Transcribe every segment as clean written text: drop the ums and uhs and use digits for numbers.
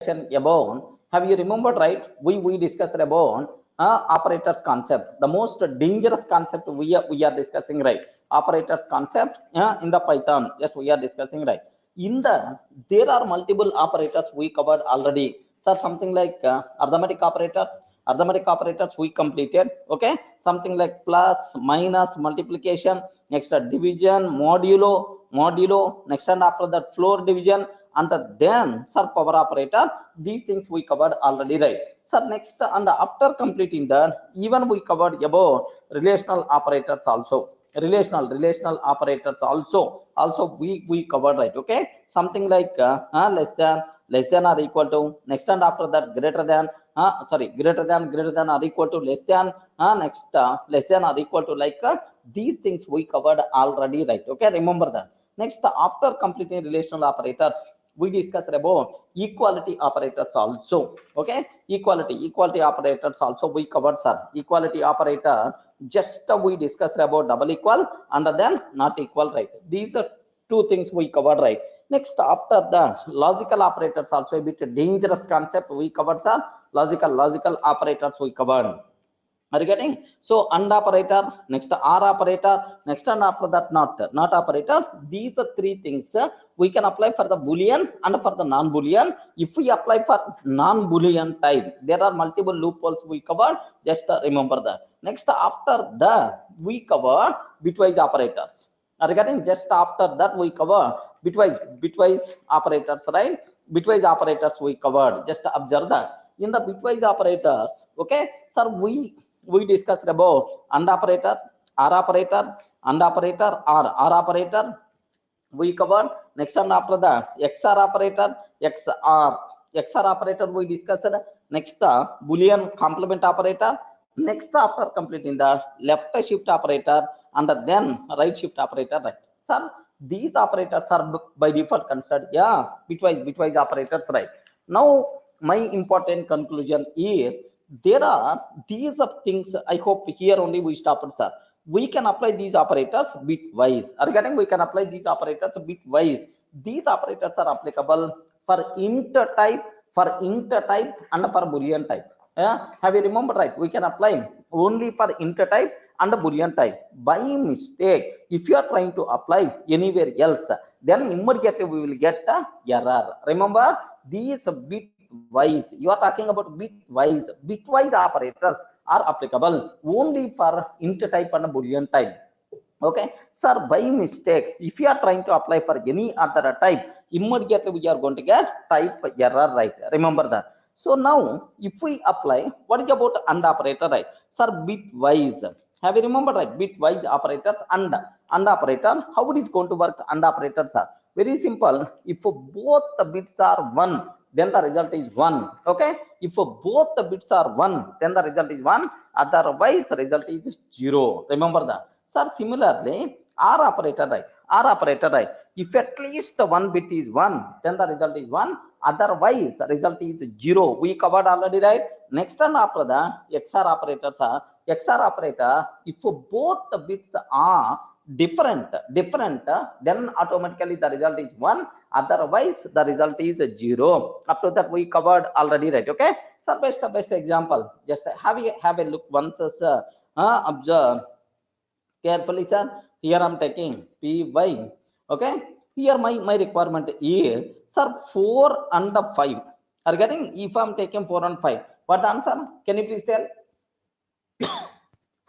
discussion about, have you remembered, right? We discussed about operators concept, the most dangerous concept we are discussing, right? Operators concept in the Python, yes, we are discussing, right? In the, there are multiple operators we covered already. So something like arithmetic operators we completed, okay? Something like plus, minus, multiplication, next division, modulo, next, and after that floor division, and then sir power operator. These things we covered already, right? So next, and after completing that, even we covered about relational operators also. Relational operators also we covered, right? Okay, something like less than or equal to, next, and after that greater than, greater than or equal to, less than, next, less than or equal to, like these things we covered already, right? Okay, remember that. Next, after completing relational operators, we discussed about equality operators also. Okay, equality operators also we covered, sir. Equality operator, just we discussed about double equal and then not equal, right? These are two things we covered, right? Next, after the logical operators, also a bit dangerous concept we covered, sir. Logical operators we covered. Are you getting? So and operator, next or operator, next, and after that not operator. These are three things we can apply for the Boolean and for the non-Boolean. If we apply for non-Boolean type, there are multiple loopholes we covered. Just remember that. Next, after that, we cover bitwise operators. Are you getting? Just after that, we cover bitwise operators, right? Bitwise operators we covered. Just observe that in the bitwise operators, okay, sir, we discussed about AND operator, OR operator, AND operator, OR operator we covered. Next, and after that XOR operator, XOR operator we discussed. Next, Boolean complement operator. Next, after completing the left shift operator and then right shift operator, right? Sir, these operators are by default considered, yeah, bitwise operators, right? Now my important conclusion is, there are these things. I hope here only we stopped, sir. We can apply these operators bitwise. Are getting? We can apply these operators bitwise. These operators are applicable for int type, and for Boolean type. Yeah, have you remembered, right? We can apply only for int type and Boolean type. By mistake, if you are trying to apply anywhere else, then immediately we will get the error. Remember, these bitwise, you are talking about bitwise operators are applicable only for int type and Boolean type. Okay, sir, by mistake, if you are trying to apply for any other type, immediately we are going to get type error, right? Remember that. So now, if we apply, what is about AND operator, right? Sir, bitwise. Have you remembered, right? Bitwise operators and operator. How it is going to work? AND operators are very simple. If both the bits are 1, then the result is 1. Okay, if both the bits are 1, then the result is 1. Otherwise, the result is 0. Remember that. Sir, similarly, OR operator, right? If at least one bit is 1, then the result is 1. Otherwise, the result is 0. We covered already, right? Next, and after that, XOR operators are XOR operator. If both the bits are different, then automatically the result is 1. Otherwise, the result is 0. Up to that we covered already, right? Okay. So best example. Just have a look once, sir. Observe carefully, sir. Here I'm taking py. Okay, here my requirement is, sir, 4 and 5 are getting. If I'm taking 4 and 5, what the answer? Can you please tell?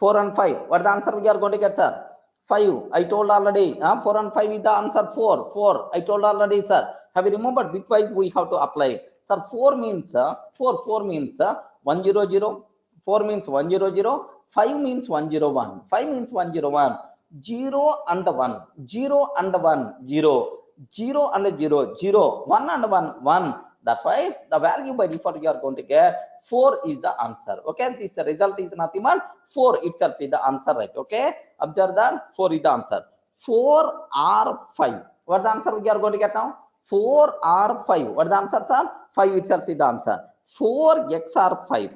4 and 5, what the answer we are going to get, sir? 5. I told already. 4 and 5 is the answer. 4. I told already, sir. Have you remembered? Bitwise we have to apply. Sir, 4 means 4 means 100. 4 means 100. 5 means 101. 5 means 101. 0 and 1. 0 and 1. 0. 0 and 0. 0. 1 and 1. 1. That's why the value by default you are going to get 4 is the answer. Okay, this result is nothing but 4 itself is the answer, right? Okay, observe that 4 is the answer. 4 or 5. What the answer we are going to get now? 4 or 5. What the answer, sir? 5 itself is the answer. 4 XOR 5.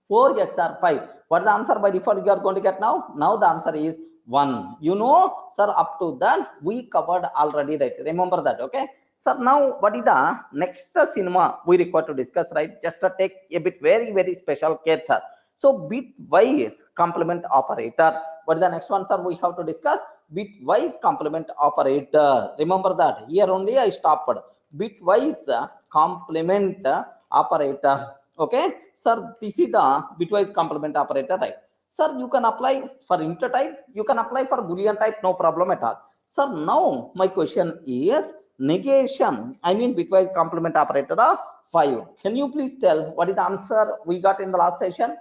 4 XOR 5. What the answer by default you are going to get now? Now the answer is 1. You know, sir, up to that we covered already, right? Remember that. Okay. Sir, now what is the next cinema we require to discuss, right? Just to take a bit very special care, sir. So bitwise complement operator. What is the next one, sir? We have to discuss bitwise complement operator. Remember that here only I stopped. Bitwise complement operator. Okay, sir, this is the bitwise complement operator, right? Sir, you can apply for integer type, you can apply for Boolean type, no problem at all. Sir, now my question is negation, I mean bitwise complement operator of 5. Can you please tell what is the answer we got in the last session?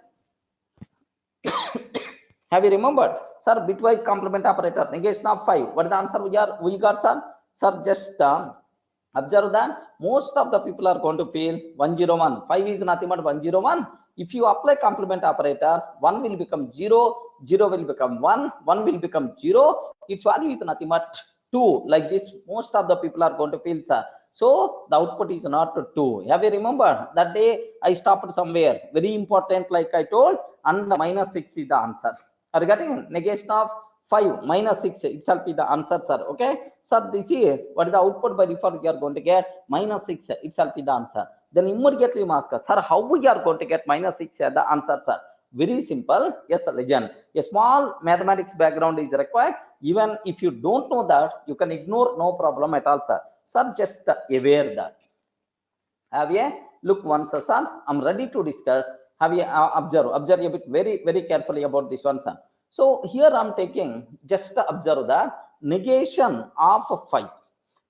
Have you remembered? Sir, bitwise complement operator, negation of 5. What is the answer we got, sir? Sir, just observe that most of the people are going to feel 101. 5 is nothing but 101. If you apply complement operator, 1 will become 0, 0 will become 1, 1 will become 0. Its value is nothing but 2. Like this, most of the people are going to feel, sir. So the output is not 2. Have you remembered? That day I stopped somewhere. Very important, like I told, and minus 6 is the answer. Are you getting negation of 5 minus 6 itself is the answer, sir. Okay, sir, this is what is the output by default you are going to get minus 6 itself is the answer. Then immediately you ask, sir, how we are going to get minus 6 as the answer, sir? Very simple. Yes, legend. A small mathematics background is required. Even if you don't know that, you can ignore, no problem at all, sir. Sir, just aware that. Have you look once, sir? I'm ready to discuss. Have you observe a bit very carefully about this one, sir. So here I'm taking just observe that negation of 5.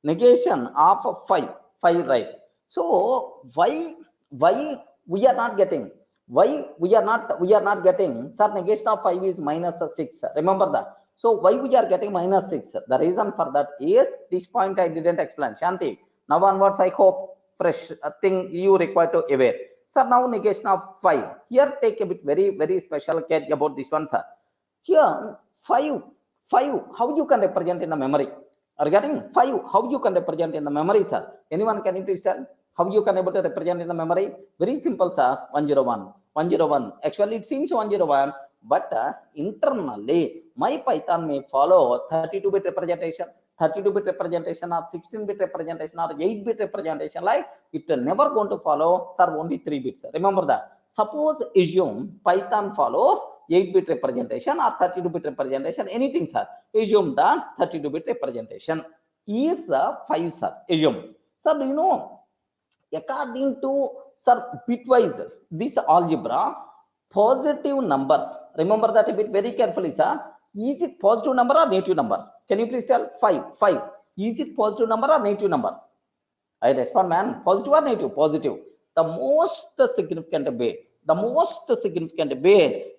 Negation of 5, right? So why we are not getting? Why we are not getting? Sir, negation of 5 is minus 6. Remember that. So why we are getting minus 6? The reason for that is this point I didn't explain. Shanti, now onwards I hope fresh thing you require to aware. Sir, now negation of 5. Here take a bit very special care about this one, sir. Here 5, how you can represent in the memory? Are you getting 5? How you can represent in the memory, sir? Anyone can you please tell how you can able to represent in the memory? Very simple, sir. 101, 101. Actually, it seems 101, but internally my Python may follow 32-bit representation. 32-bit representation or 16-bit representation or 8-bit representation, like it never going to follow, sir, only 3 bits. Remember that. Suppose assume Python follows 8-bit representation or 32-bit representation, anything, sir. Assume that 32-bit representation is 5, sir. Assume. Sir, do you know, according to, sir, bitwise, this algebra, positive numbers, remember that a bit very carefully, sir. Is it positive number or negative number? Can you please tell? 5. Is it positive number or negative number? I respond, man. Positive or negative? Positive. The most significant bit. The most significant bit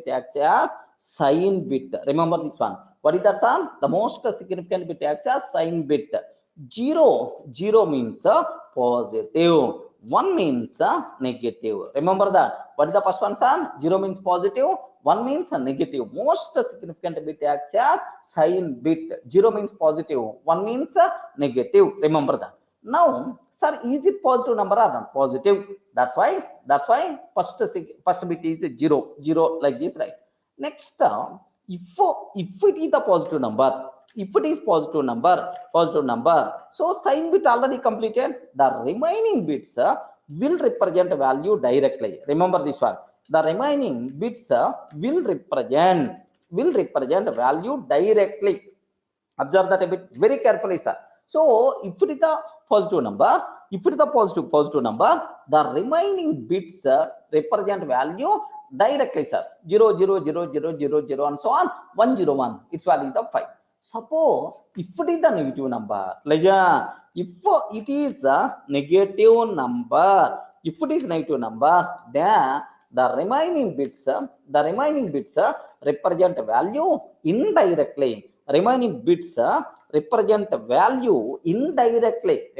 acts as sign bit. Remember this one. What is that, sir? The most significant bit acts as sign bit. 0 means positive. 1 means negative. Remember that. What is the first one, sir? 0 means positive. 1 means negative. Most significant bit acts as sign bit. 0 means positive. 1 means negative. Remember that. Now, sir, is it positive number or not? Positive. That's why first bit is 0 like this, right? Next, if it is the positive number. If it is positive number, so sign bit already completed. The remaining bits will represent value directly. Remember this one. The remaining bits will represent value directly. Observe that a bit very carefully, sir. So if it is the positive number, the remaining bits represent value directly, sir. 0, 0, 0, 0, 0, 0, and so on. 1, 0, 1. Its value is 5. Suppose if it is the negative number, if it is a negative number, then the remaining bits represent value indirectly. Remaining bits represent value indirectly.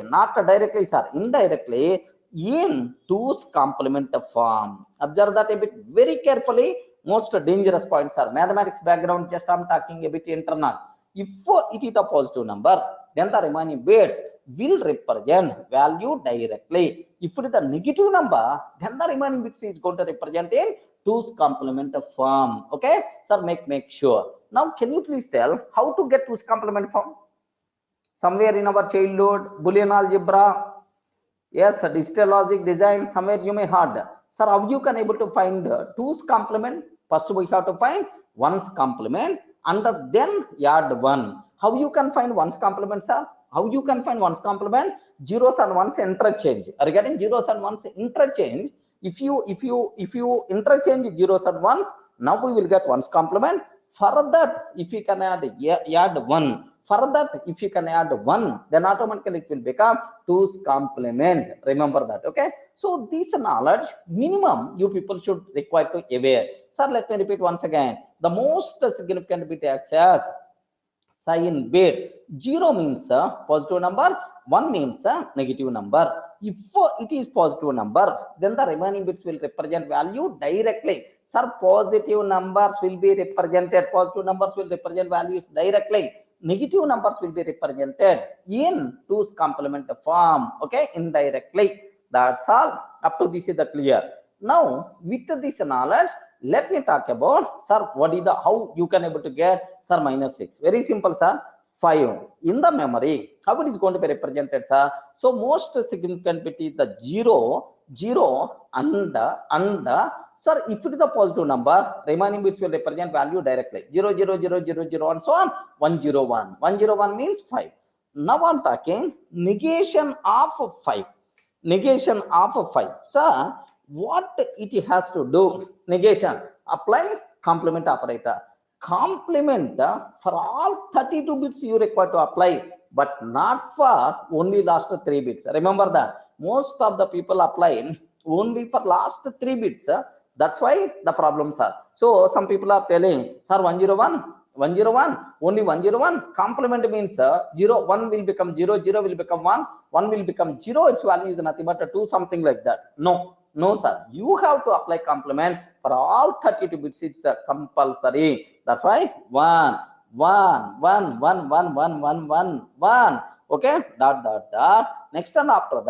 Not directly, sir. Indirectly in 2's complement form. Observe that a bit very carefully. Most dangerous points are mathematics background. Just I'm talking a bit internal. If it is a positive number, then the remaining bits will represent value directly. If it is a negative number, then the remaining bits is going to represent in 2's complement form. Okay, sir, make sure. Now, can you please tell how to get 2's complement form? Somewhere in our childhood, Boolean algebra, yes, digital logic design, somewhere you may heard. Sir, how you can able to find 2's complement? First we have to find 1's complement and then add 1. How you can find 1's complement, sir? How you can find 1's complement? Zeros and 1's interchange. Regarding zeros and 1's interchange, if you interchange zeros and 1's, now we will get 1's complement. For that, if you can add 1, for that, if you can add 1, then automatically it will become 2's complement. Remember that, okay? So this knowledge, minimum, you people should require to aware. Sir, let me repeat once again. The most significant bit acts as sign bit. 0 means a positive number, 1 means a negative number. If it is positive number, then the remaining bits will represent value directly. Sir, positive numbers will be represented, positive numbers will represent values directly. Negative numbers will be represented in 2's complement form, okay, indirectly. That's all. Up to this is the clear. Now, with this knowledge, let me talk about, sir, what is the, how you can able to get, sir, -6. Very simple, sir. 5 in the memory. How it is going to be represented, sir? So most significant bit is the 0, and sir, if it is a positive number, remaining bits will represent value directly. 0, 0, 0, 0, 0, and so on. 1, 0, 1. 1, 0, 1 means 5. Now I'm talking negation of 5. Negation of 5. Sir, what it has to do? Negation. Apply complement operator. Complement for all 32 bits you require to apply, but not for only last 3 bits. Remember that. Most of the people apply only for last 3 bits. That's why the problems are. So some people are telling, sir, 101, 101, only 101. Complement means 0, 1 will become 0, 0 will become 1, 1 will become 0. Its value is nothing but 2, something like that. No, no, sir. You have to apply complement for all 32 bits. It's compulsory. That's why 1, 1, 1, 1, 1, 1, 1, 1, 1. Okay, dot, dot, dot. Next and after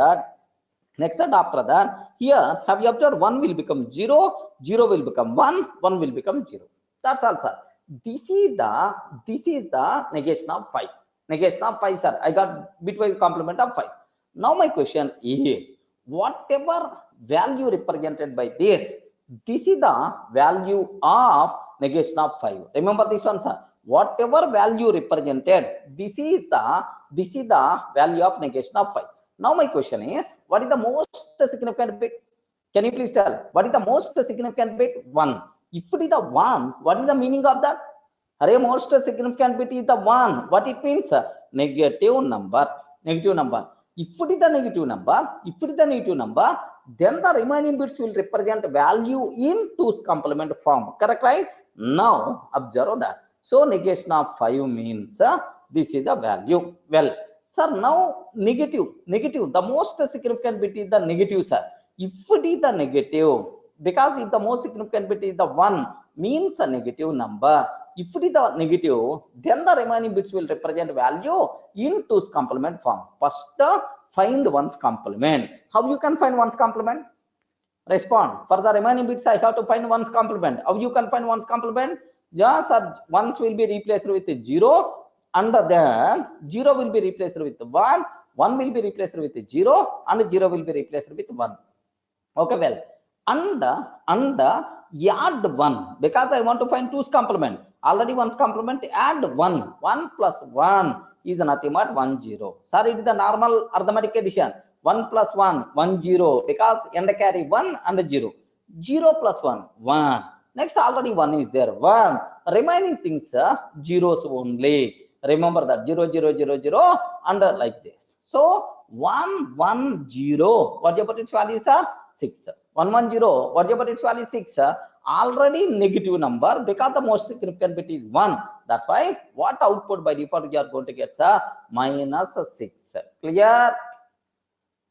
that, here, have you observed 1 will become 0, 0 will become 1, 1 will become 0. That's all, sir. This is the negation of 5. Negation of 5, sir. I got bitwise complement of 5. Now my question is, whatever value represented by this is the value of negation of 5. Remember this one, sir. Whatever value represented, this is the value of negation of 5. Now my question is, what is the most significant bit? Can you please tell? What is the most significant bit? 1. If it is the 1, what is the meaning of that? Array, most significant bit is the 1. What it means? Negative number. Negative number. If it is the negative number, then the remaining bits will represent value in 2's complement form. Correct, right? Now observe that. So negation of 5 means this is the value. Well, sir, now negative. The most significant bit is the negative, sir. If it is the negative, because if the most significant bit is the 1, means a negative number. If it is the negative, then the remaining bits will represent value in 2's complement form. First, find 1's complement. How you can find 1's complement? Respond. For the remaining bits, I have to find 1's complement. How you can find 1's complement? Yes, sir, 1's will be replaced with 0, and then 0 will be replaced with 1, 1 will be replaced with 0, and 0 will be replaced with 1. Okay, well, and add 1, because I want to find 2's complement. Already 1's complement, add 1. 1 plus 1 is nothing but 1, 0. Sir, it is the normal arithmetic addition. 1 plus 1, 1, 0, because end carry 1 and 0. 0 plus 1, 1. Next, already 1 is there, 1. Remaining things are zeros only. Remember that 0, 0, 0, 0, and like this. So 1, 1, 0. What about its values are 6. 1, 1, 0. What about its value 6? Already negative number, because the most significant bit is 1. That's why what output by default you are going to get -6. Clear?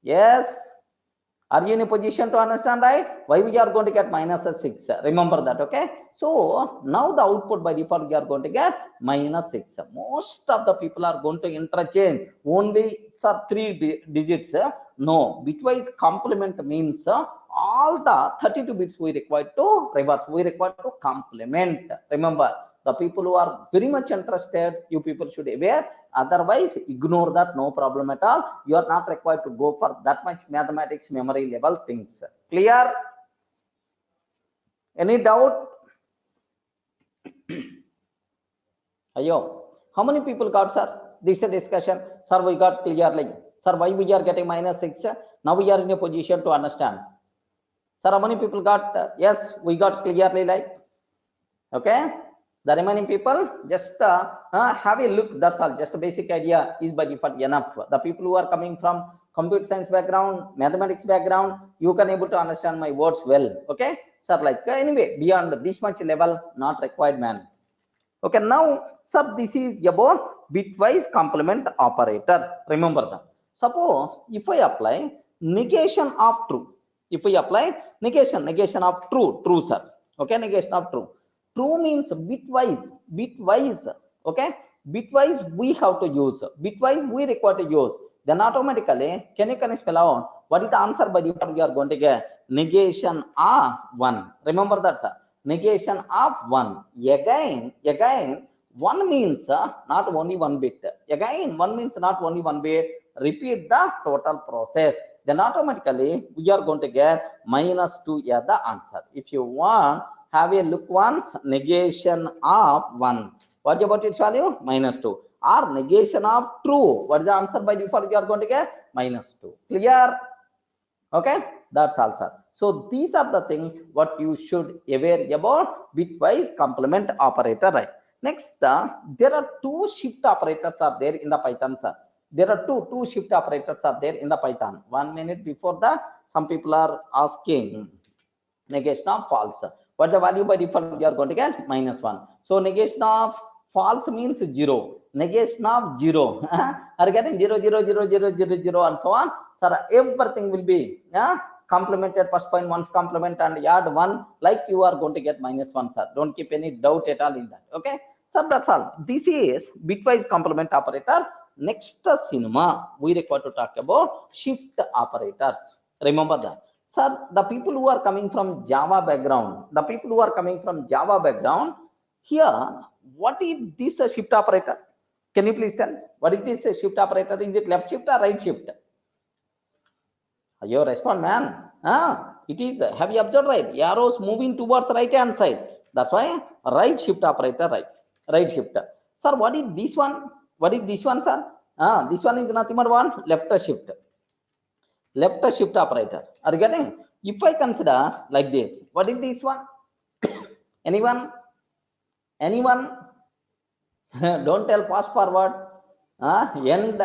Yes. Are you in a position to understand, right? Why we are going to get -6? Remember that, okay? So now the output by default we are going to get -6. Most of the people are going to interchange only 3 digits. No, bitwise complement means all the 32 bits we require to reverse. We require to complement. Remember, The people who are very much interested, you people should aware. Otherwise, ignore that, no problem at all. You are not required to go for that much mathematics memory level things. Clear? Any doubt? Ayo, how many people got, sir? This is a discussion. Sir, we got clearly. Sir, why we are getting -6? Now we are in a position to understand. Sir, how many people got? Yes, we got clearly, like. Okay. The remaining people just have a look. That's all. Just a basic idea is by default enough. The people who are coming from computer science background, mathematics background, you can able to understand my words well. Okay, sir. Like anyway, beyond this much level, not required, man. Okay, now, sir, this is about bitwise complement operator. Remember that. Suppose if I apply negation of true, if I apply negation of true, sir. Okay, negation of true. True means bitwise. Okay, bitwise we have to use. Bitwise we require to use. Then automatically, can you spell out what is the answer by default? You are going to get negation of 1. Remember that, sir. Negation of 1. Again, 1 means not only 1 bit. Again, 1 means not only 1 bit. Repeat the total process. Then automatically, we are going to get -2 as the answer. If you want, have a look once. Negation of 1. What about its value? -2. Or negation of true. What is the answer by default? You are going to get -2. Clear? Okay, that's all, sir. So these are the things what you should aware about bitwise complement operator, right? Next, there are 2 shift operators are there in the Python, sir. There are two shift operators are there in the Python. 1 minute before that, some people are asking negation of false. What the value by default? You are going to get -1. So negation of false means 0. Negation of 0 are getting 0, 0, 0, 0, 0, 0, and so on. Sir, everything will be complemented. First point one's complement and add 1, like you are going to get -1, sir. Don't keep any doubt at all in that. Okay, sir, that's all. This is bitwise complement operator. Next cinema, we require to talk about shift operators. Remember that. Sir, the people who are coming from Java background, here, what is this shift operator? Can you please tell? What is this shift operator? Is it left shift or right shift? You respond, man. It is. Have you observed, right? Arrows moving towards right hand side. That's why right shift operator, right? Right shift. Sir, what is this one? What is this one, sir? This one is nothing but one left shift. Left shift operator. Are you getting? If I consider like this, what is this one? Anyone? Don't tell fast forward. End.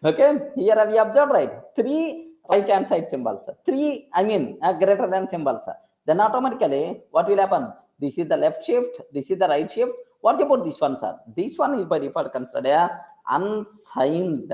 Okay, here we observed, right? 3 right hand side symbols. 3, greater than symbols. Then automatically, what will happen? This is the left shift. This is the right shift. What about this one, sir? This one is by default considered unsigned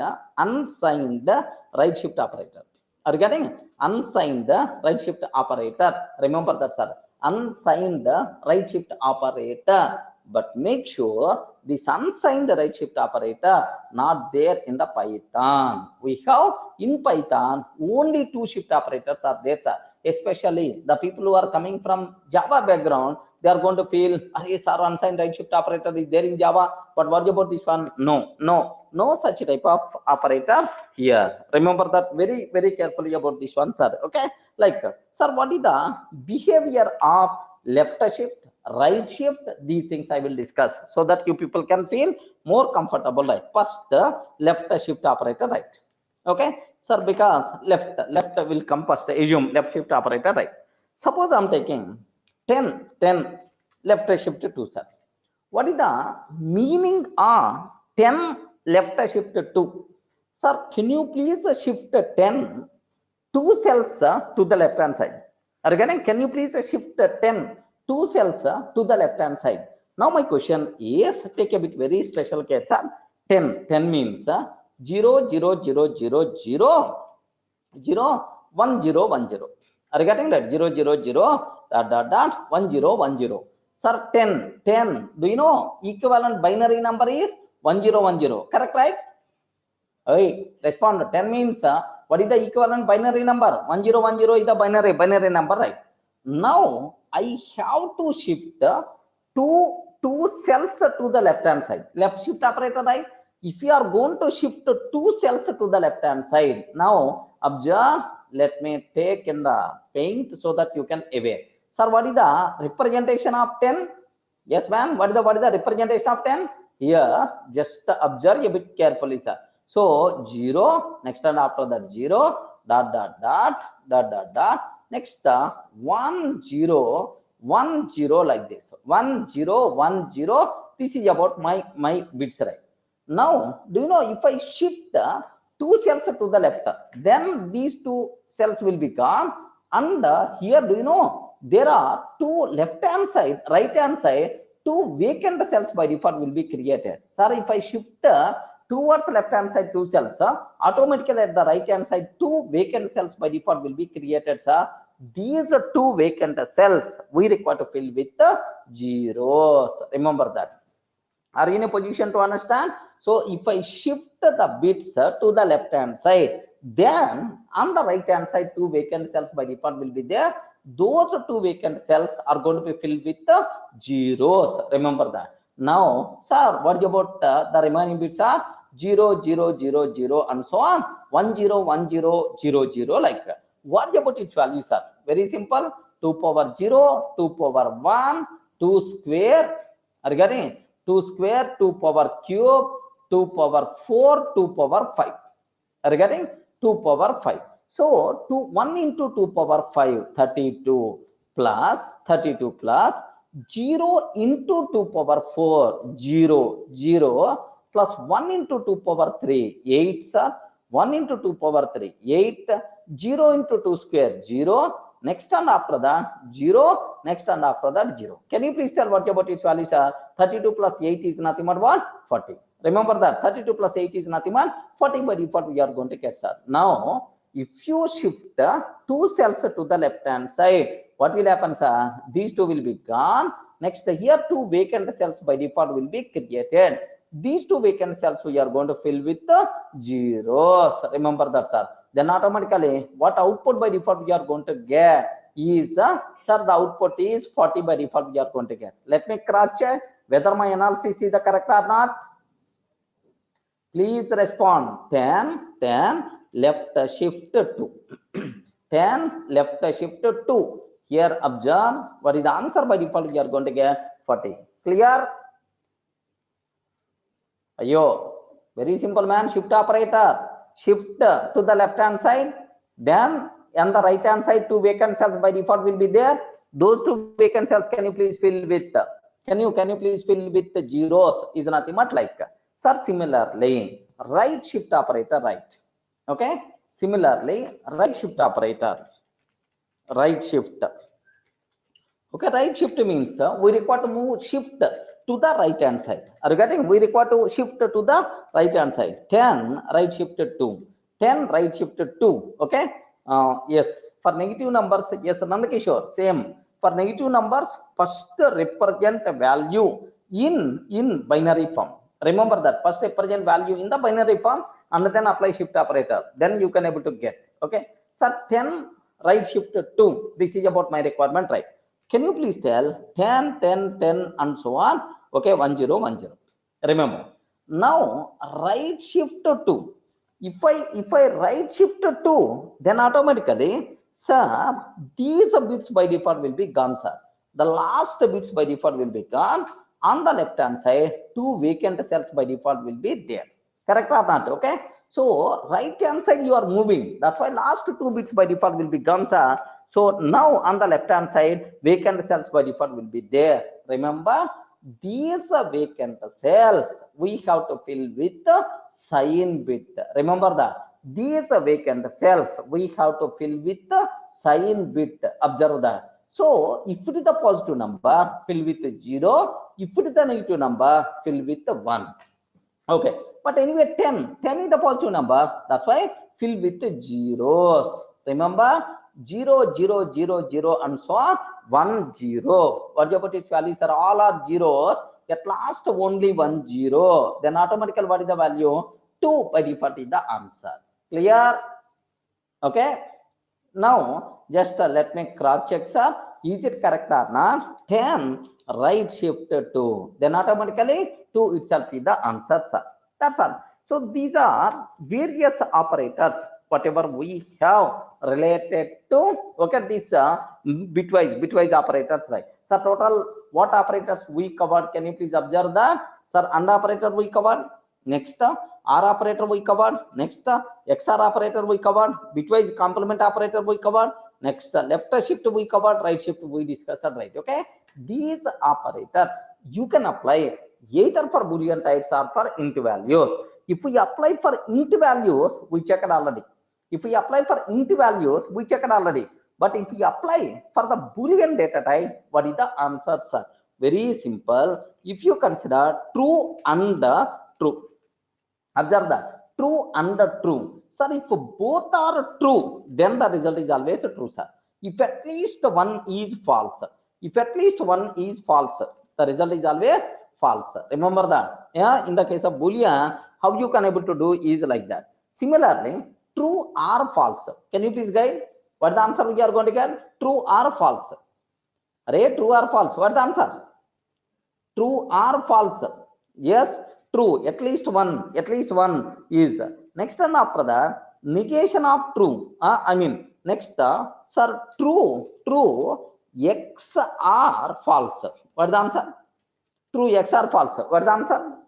right shift operator. Are you getting? Unsigned right shift operator. Remember that, sir. Unsigned right shift operator. But make sure this unsigned right shift operator not there in the Python. We have in Python only 2 shift operators are there, sir. Especially the people who are coming from Java background, they are going to feel, sir, unsigned right shift operator is there in Java, but what about this one? No such type of operator here. Remember that very, very carefully about this one, sir. Okay, like, sir, what is the behavior of left shift, right shift? These things I will discuss so that you people can feel more comfortable, right? First, left shift operator, right? Okay, sir, because left will come first. Assume left shift operator, right? Suppose I'm taking 10 left shift 2, sir. What is the meaning of 10 left shift 2? Sir, can you please shift 10 2 cells to the left hand side? Are you getting? Can you please shift 10 2 cells to the left hand side? Now my question is, take a bit very special case, sir. 10 means 0 0 0 0 0 0 1 0 1 0. Are you getting that? 0 0 0 dot 1 0 1 0. Sir, 10. Do you know equivalent binary number is 1 0 1 0? Correct, right? Hey, respond. 10 means what is the equivalent binary number? 1 0 1 0 is the binary number, right? Now I have to shift two cells to the left hand side. Left shift operator, right? If you are going to shift two cells to the left hand side, now observe, let me take in the paint so that you can aware. Sir, what is the representation of 10? Yes, ma'am. What is the representation of 10? Here, just observe a bit carefully, sir. So 0, next and after that 0, dot dot dot dot dot dot. Next 1 0 1 0 like this. 1 0 1 0. This is about my bits, right? Now, do you know if I shift two cells to the left, then these two cells will be gone. And here, do you know there are two left hand side, right hand side, two vacant cells by default will be created. Sir, if I shift towards left hand side two cells, automatically at the right hand side two vacant cells by default will be created, sir. These are two vacant cells we require to fill with zeros. Remember that. Are you in a position to understand? So if I shift the bits to the left hand side, then on the right hand side two vacant cells by default will be there. Those two vacant cells are going to be filled with zeros. Remember that. Now, sir, what about the remaining bits are 0 0 0 0 and so on, 1 0 1 0 0 0 like that. What about its values, sir? Very simple. 2 power 0, 2 power 1, 2 square. Are you getting it? 2 square, 2 power cube, 2 power 4, 2 power 5. Are you getting? 2 power 5. So 1 into 2 power 5, 32 plus 32 plus 0 into 2 power 4, 0, 0 plus 1 into 2 power 3, 8, sir. 1 into 2 power 3, 8, 0 into 2 square, 0, next and after that 0, next and after that 0. Can you please tell what about its values are? 32 plus 8 is nothing but what? 40. Remember that 32 plus 8 is nothing but 40 by default we are going to get, sir. Now, if you shift two cells to the left hand side, what will happen, sir? These two will be gone. Next, here two vacant cells by default will be created. These two vacant cells we are going to fill with zeros. Remember that, sir. Then automatically, what output by default we are going to get is, sir, the output is 40 by default we are going to get. Let me cross check whether my analysis is correct or not. Please respond. 10, 10, left shift 2. 10, left shift 2. Here, observe, what is the answer by default we are going to get? 40. Clear? Ayo, very simple, man. Shift operator. Shift to the left hand side. Then on the right hand side, two vacant cells by default will be there. Those two vacant cells, can you please fill with? Can you please fill with the zeros? Is nothing but like. Sir, similarly, right shift operator, right. Okay. Similarly, right shift operator. Right shift. Okay, right shift means we require to move shift to the right hand side. Are you getting? We require to shift to the right hand side. 10 right shift 2. 10 right shift 2. Okay. Yes. For negative numbers, yes, Nandakishore, same. For negative numbers, first represent value in binary form. Remember that. First represent value in the binary form and then apply shift operator. Then you can able to get. Okay. So 10 right shift 2. This is about my requirement, right? Can you please tell 10, 10, 10 and so on? Okay, 1, 0, 1, 0. Remember. Now, right shift 2. If I right shift 2, then automatically, sir, these bits by default will be gone, sir. The last bits by default will be gone. On the left hand side, two vacant cells by default will be there. Correct or not? Okay. So, right hand side you are moving. That's why last two bits by default will be gone, sir. So now on the left hand side, vacant cells by default will be there. Remember, these vacant cells we have to fill with the sign bit. Remember that. These vacant cells we have to fill with the sign bit. Observe that. So if it is the positive number, fill with 0. If it is the negative number, fill with 1. Okay. But anyway, 10 is the positive number. That's why fill with zeros. Remember, 0, 0, 0, 0 and so on, 1, 0. What about its values are all are zeros. At last only 1, 0. Then automatically what is the value? 2 by default is the answer. Clear? Okay. Now just let me cross check, sir. Is it correct or not? 10 right shift 2, then automatically 2 itself is the answer, sir. That's all. So these are various operators, whatever we have related to, okay, this bitwise operators, right? So total what operators we covered? Can you please observe that? Sir, AND operator we covered. Next, R operator we covered. Next, XR operator we covered. Bitwise complement operator we covered. Next, left shift we covered. Right shift we discussed, right? Okay. These operators you can apply either for Boolean types or for int values. If we apply for int values, we checked already. If we apply for int values, we checked already. But if we apply for the Boolean data type, what is the answer, sir? Very simple. If you consider true and true, observe that true and true. Sir, if both are true, then the result is always true, sir. If at least one is false, if at least one is false, the result is always false. Remember that. Yeah, in the case of Boolean, how you can able to do is like that. Similarly, true or false. Can you please guide? What the answer we are going to get? True or false? Array, true or false? What the answer? True or false? Yes, true. At least one is. Next one after that, negation of true. Next, sir, true, X or false. What the answer? True, X or false. What the answer?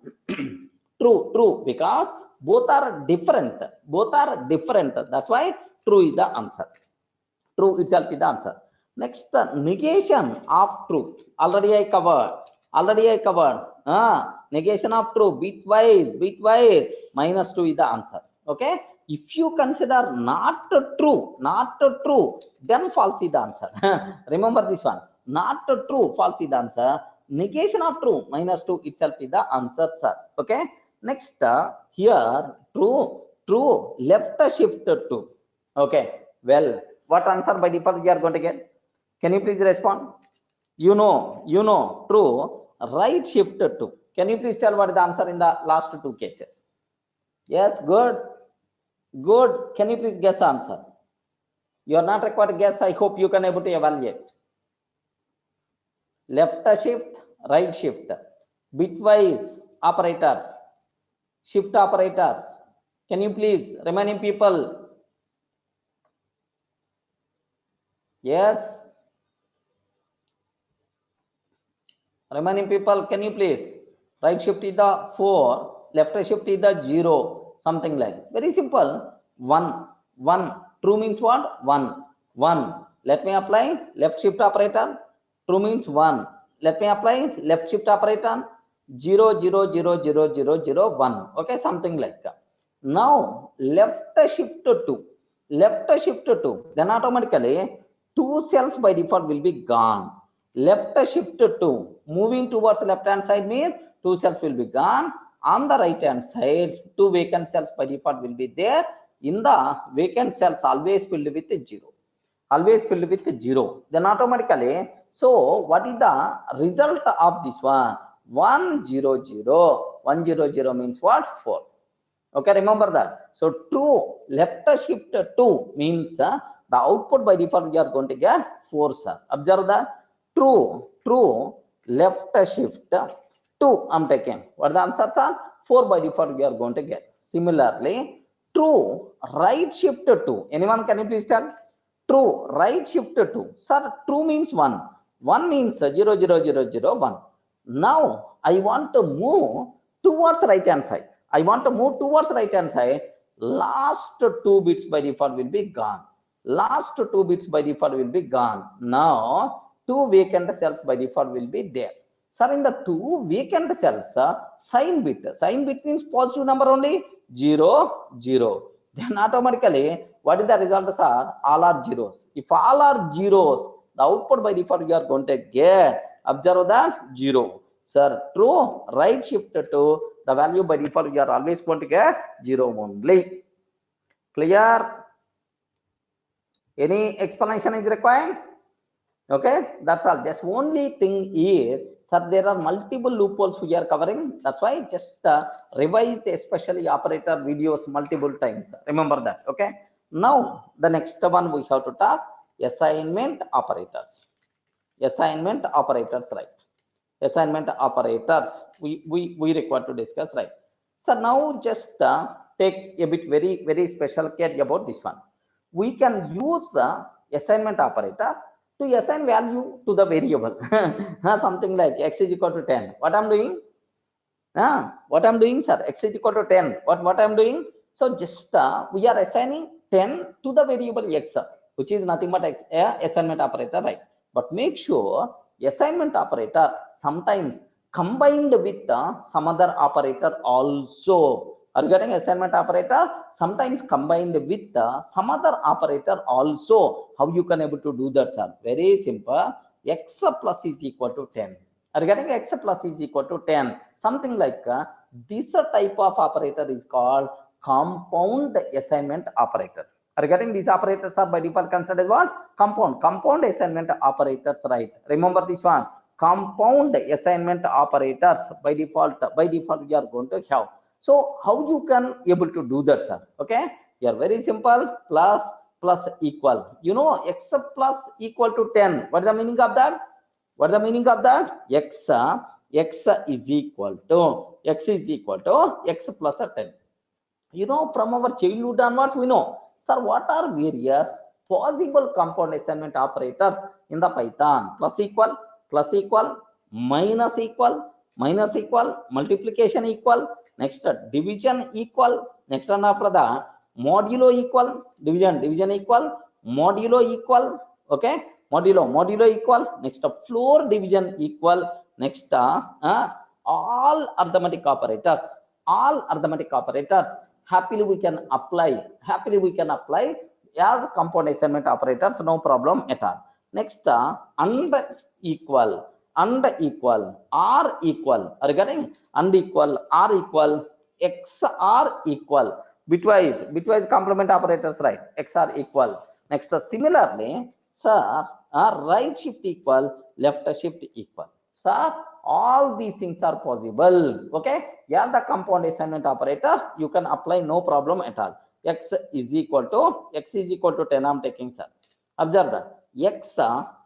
True, because both are different. That's why true is the answer. True itself is the answer. Next, negation of true. Already I covered. Negation of true, bitwise, -2 is the answer. Okay. If you consider not true, then false is the answer. Remember this one. Not true, false is the answer. Negation of true, -2 itself is the answer, sir. Okay. Next, here true, left shift 2. Okay. Well, what answer by default we are going to get? Can you please respond? You know, true, right shift 2. Can you please tell what is the answer in the last two cases? Yes, good. Can you please guess the answer? You are not required to guess. I hope you can able to evaluate. Left shift, right shift, bitwise operators, shift operators. Can you please, remaining people? Yes. Remaining people, can you please? Right shift is the 4, left shift is the 0, something like. Very simple. 1. True means what? 1. Let me apply left shift operator. True means 1. Let me apply left shift operator. 0, 1. Okay, something like that. Now, left shift 2. Then automatically 2 cells by default will be gone. Left shift 2, moving towards left hand side means 2 cells will be gone. On the right hand side, 2 vacant cells by default will be there. In the vacant cells, always filled with 0. Then automatically, so what is the result of this one? 1 0 0. 1 0 0 means what? 4. Okay, remember that. So true left shift 2 means the output by default we are going to get 4, sir. Observe that. True left shift 2 I'm taking. What the answers are? 4 by default we are going to get. Similarly, true right shift 2. Anyone can you please tell? True right shift 2. Sir, true means 1. 1 means 0 0 0 0 1. Now I want to move towards right hand side. Last 2 bits by default will be gone. Now 2 vacant cells by default will be there. Sir, in the 2 vacant cells, sign bit means positive number only, 0 0. Then automatically, what is the result, sir? All are zeros. If all are zeros, the output by default you are going to get, observe that, 0. Sir, true right shift 2, the value by default you are always going to get 0 only. Clear? Any explanation is required? Okay, that's all. Just only thing is, sir, there are multiple loopholes we are covering. That's why just revise especially operator videos multiple times. Remember that. Okay. Now the next one we have to talk assignment operators. Right. assignment operators we require to discuss, right? So now just take a bit very special care about this one. We can use the assignment operator to assign value to the variable. Something like x is equal to 10. What I'm doing? What I'm doing, sir? X is equal to 10. What I'm doing? So just we are assigning 10 to the variable x, which is nothing but assignment operator, right? But make sure assignment operator sometimes combined with some other operator also. Are you getting assignment operator? Sometimes combined with some other operator also. How you can able to do that, sir? Very simple. X plus is equal to 10. Are you getting x plus is equal to 10? Something like this type of operator is called compound assignment operator. Are you getting these operators are by default considered what? Compound assignment operators, right? Remember this one. Compound assignment operators by default we are going to have. So how you can able to do that, sir? Okay, you are very simple. Plus equal. You know, x plus equal to 10. What is the meaning of that? What is the meaning of that? X is equal to x plus 10. You know, from our childhood onwards, we know, sir, what are various possible compound assignment operators in the Python? Plus equal, minus equal, multiplication equal, next division equal, next one after that, modulo equal, division equal, modulo equal, okay, modulo equal, next floor division equal, next all arithmetic operators, happily we can apply as compound assignment operators, no problem at all. Next and equal, are equal, are getting and equal, are equal, x are equal, bitwise complement operators, right? X are equal. Next similarly, sir, right shift equal, left shift equal. Sir, all these things are possible. Okay, yeah, the compound assignment operator you can apply, no problem at all. X is equal to 10. I'm taking, sir. Observe that x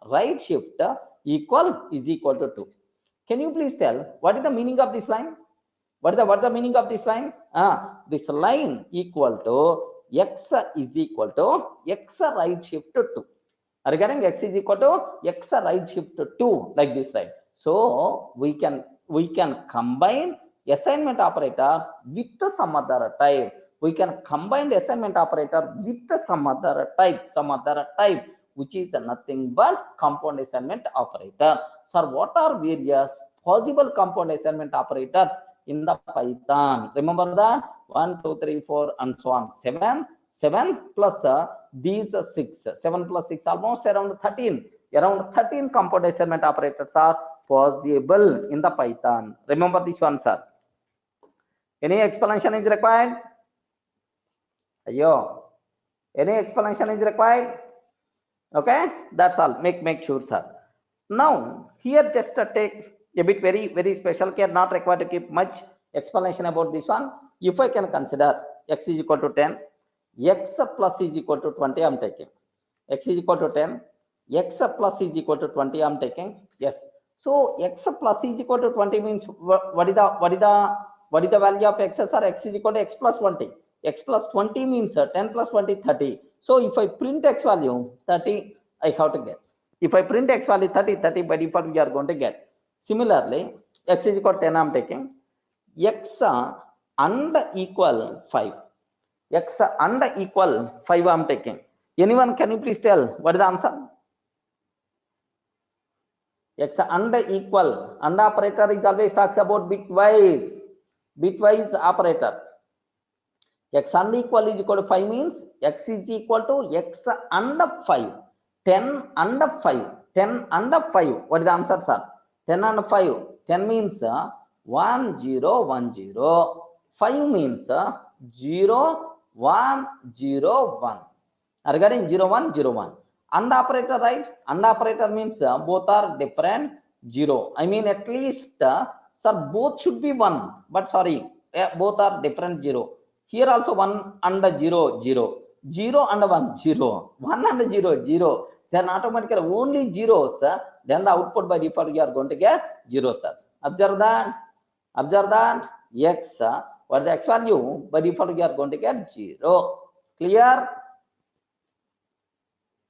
right shift equal is equal to 2. Can you please tell what is the meaning of this line? What is the meaning of this line? This line equal to x is equal to x right shift to 2. Are you getting? X is equal to x right shift to 2, like this, right? So we can combine assignment operator with some other type. We can combine assignment operator with some other type, which is nothing but compound assignment operator. So what are various possible compound assignment operators in the Python? Remember that 1, 2, 3, 4, and so on. 7 plus these 6. 7 plus 6, almost around 13. Around 13 compound assignment operators are possible in the Python. Remember this one, sir. Any explanation is required? Any explanation is required? Okay, that's all. Make sure, sir. Now here just take a bit very special care, not required to keep much explanation about this one. If I can consider x is equal to 10, x plus is equal to 20, I'm taking. X is equal to 10, x plus is equal to 20, I'm taking. Yes. So x plus is equal to 20 means what is the value of x, sir? X is equal to x plus 20. X plus 20 means 10 plus 20, 30. So if I print x value 30, I have to get. If I print x value 30 by default we are going to get. Similarly, x is equal to 10, I'm taking. X and equal 5. X and equal 5, I'm taking. Anyone, can you please tell what is the answer? X and equal, and operator is always talks about bitwise operator. X and equal is equal to 5 means x is equal to x and 5. 10 and 5. 10 and 5. What is the answer, sir? 10 and 5. 10 means 1 0 1 0. 5 means 0 1 0 1. Are you getting 0 1 0 1? And operator, right? And operator means both are different 0. I mean at least sir, both should be 1, but sorry, both are different 0. Here also 1 and 0 0. 0 and 1 0. 1 and 0 0. Then automatically only zeros then the output by default you are going to get 0, sir. Observe that. X, what is the X value? By default you are going to get 0. Clear?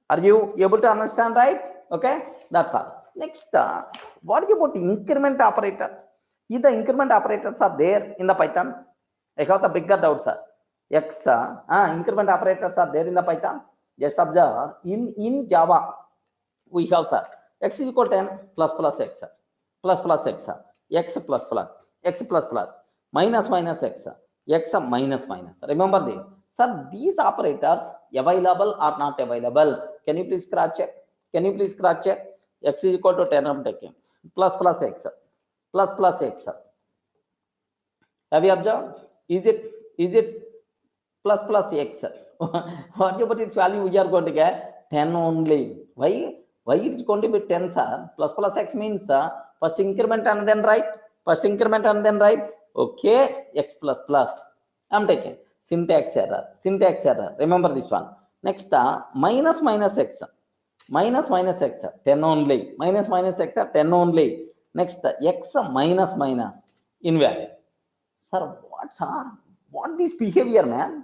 Are you able to understand, right? Okay, that's all. Next, what is about increment operator? If the increment operators are there in the Python, I have the bigger doubt, sir. X, increment operators are there in the Python. Just observe, in Java, we have, sir, x is equal to 10 plus plus x, plus plus x, x plus plus, x plus plus, minus minus x, x minus minus. Remember this. Sir, these operators available or not available? Can you please cross check? X is equal to 10, I'm taking. Plus plus x. Have you observed? Is it plus plus x? What about its value? We are going to get 10 only. Why it is going to be 10, sir? Plus plus x means first increment and then right. Okay, x plus plus. I'm taking syntax error. Remember this one. Next, minus minus x. 10 only. Minus minus x 10 only. Next, x minus minus invalid. Sir, what this behavior, man?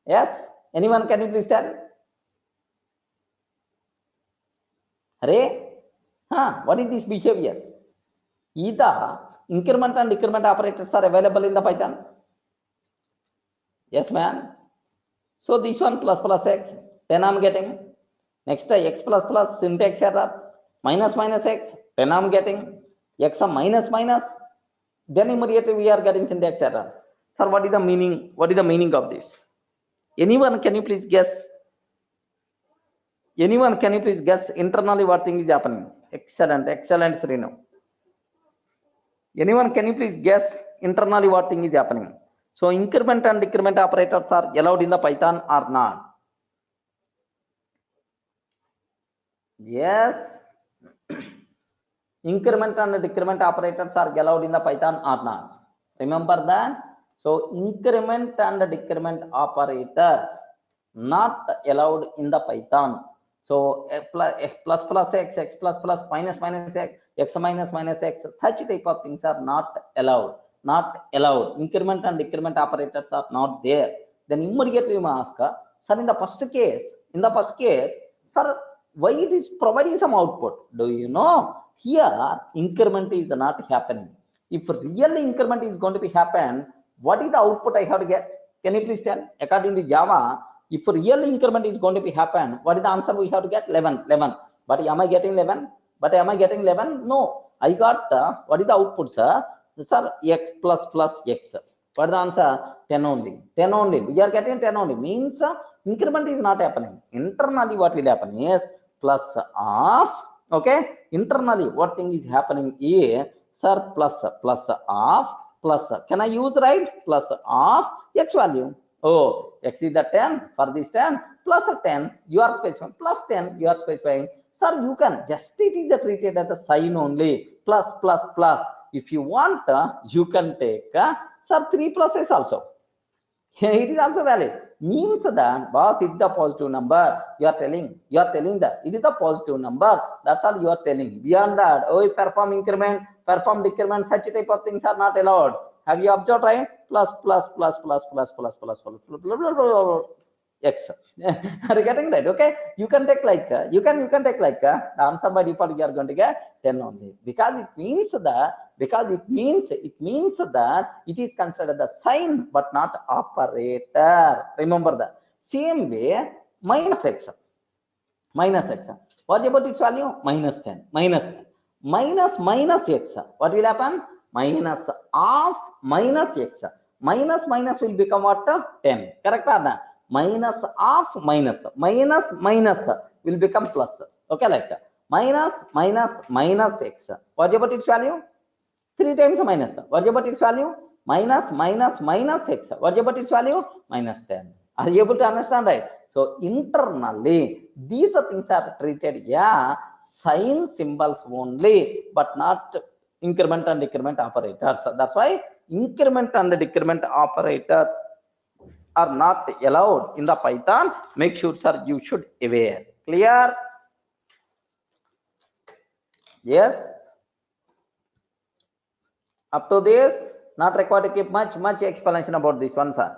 Yes? Anyone, can you please tell? Hare? What is this behavior? Either increment and decrement operators are available in the Python. Yes, man. So this one plus plus x, 10 I'm getting. Next, x plus plus syntax error. Minus minus x, 10 I'm getting. X minus minus. Then immediately we are getting syntax error. Sir, what is the meaning? What is the meaning of this? Anyone, can you please guess? Internally what thing is happening? Excellent, Srinu. Anyone, can you please guess internally what thing is happening? So increment and decrement operators are allowed in the Python or not? Yes. Increment and decrement operators are allowed in the Python or not? Remember that? So increment and decrement operators not allowed in the Python. So plus plus x, x plus plus, minus minus x, x minus minus x, such type of things are not allowed. Increment and decrement operators are not there. Then immediately you ask, sir, in the first case, sir, why it is providing some output? Do you know? Here increment is not happening. If real increment is going to be happen, what is the output I have to get? Can you please tell? According to Java, if real increment is going to be happen, what is the answer we have to get? 11. But am I getting 11? No. I got what is the output, sir? Sir, x plus plus x. What is the answer? 10 only. We are getting 10 only. Means increment is not happening. Internally, what will happen is plus of. Okay. Internally, what thing is happening is, sir, plus of plus. Can I use right? Plus of x value. Oh, x is the 10 for this 10 plus 10 you are specifying, plus 10 you are specifying. Sir, you can just, it is treated as a sign only, plus plus plus. If you want, you can take sir 3 pluses also. It is also valid. Means that boss, it's the positive number. You are telling that it is a positive number. That's all you are telling. Beyond that, oh, perform increment, perform decrement, such type of things are not allowed. Have you observed, right? Plus x. Are you getting that? Okay. You can take like you can take like the answer by default you are going to get 10 only, because it means that it is considered the sign but not operator. Remember that. Same way, minus x. What about its value? Minus 10. Minus x. What will happen? Minus of minus x. Minus will become what? 10. Correct or not? Minus of minus will become plus. Okay, like that. Minus x. What about its value? 3 times minus. What about its value? Minus x. What about its value? Minus 10. Are you able to understand, right? So internally, these things are treated, sign symbols only, but not increment and decrement operators. That's why increment and decrement operators are not allowed in the Python. Make sure, sir, you should aware. Clear? Yes. Up to this, not required to keep much explanation about this one, sir.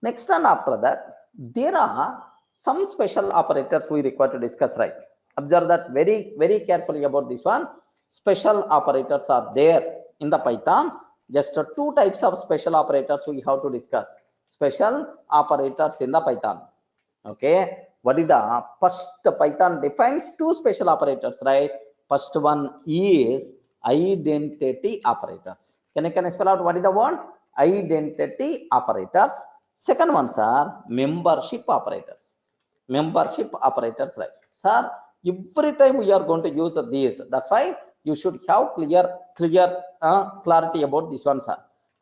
Next and after that, there are some special operators we require to discuss, right? Observe that very carefully about this one. Special operators are there in the Python. Just two types of special operators we have to discuss. Special operators in the Python. Okay, what is the first? Python defines two special operators, right? First one is identity operators. Can I spell out what is the word? Identity operators. Second ones are membership operators. Membership operators, right? Sir, every time we are going to use these, that's why you should have clarity about this one, sir.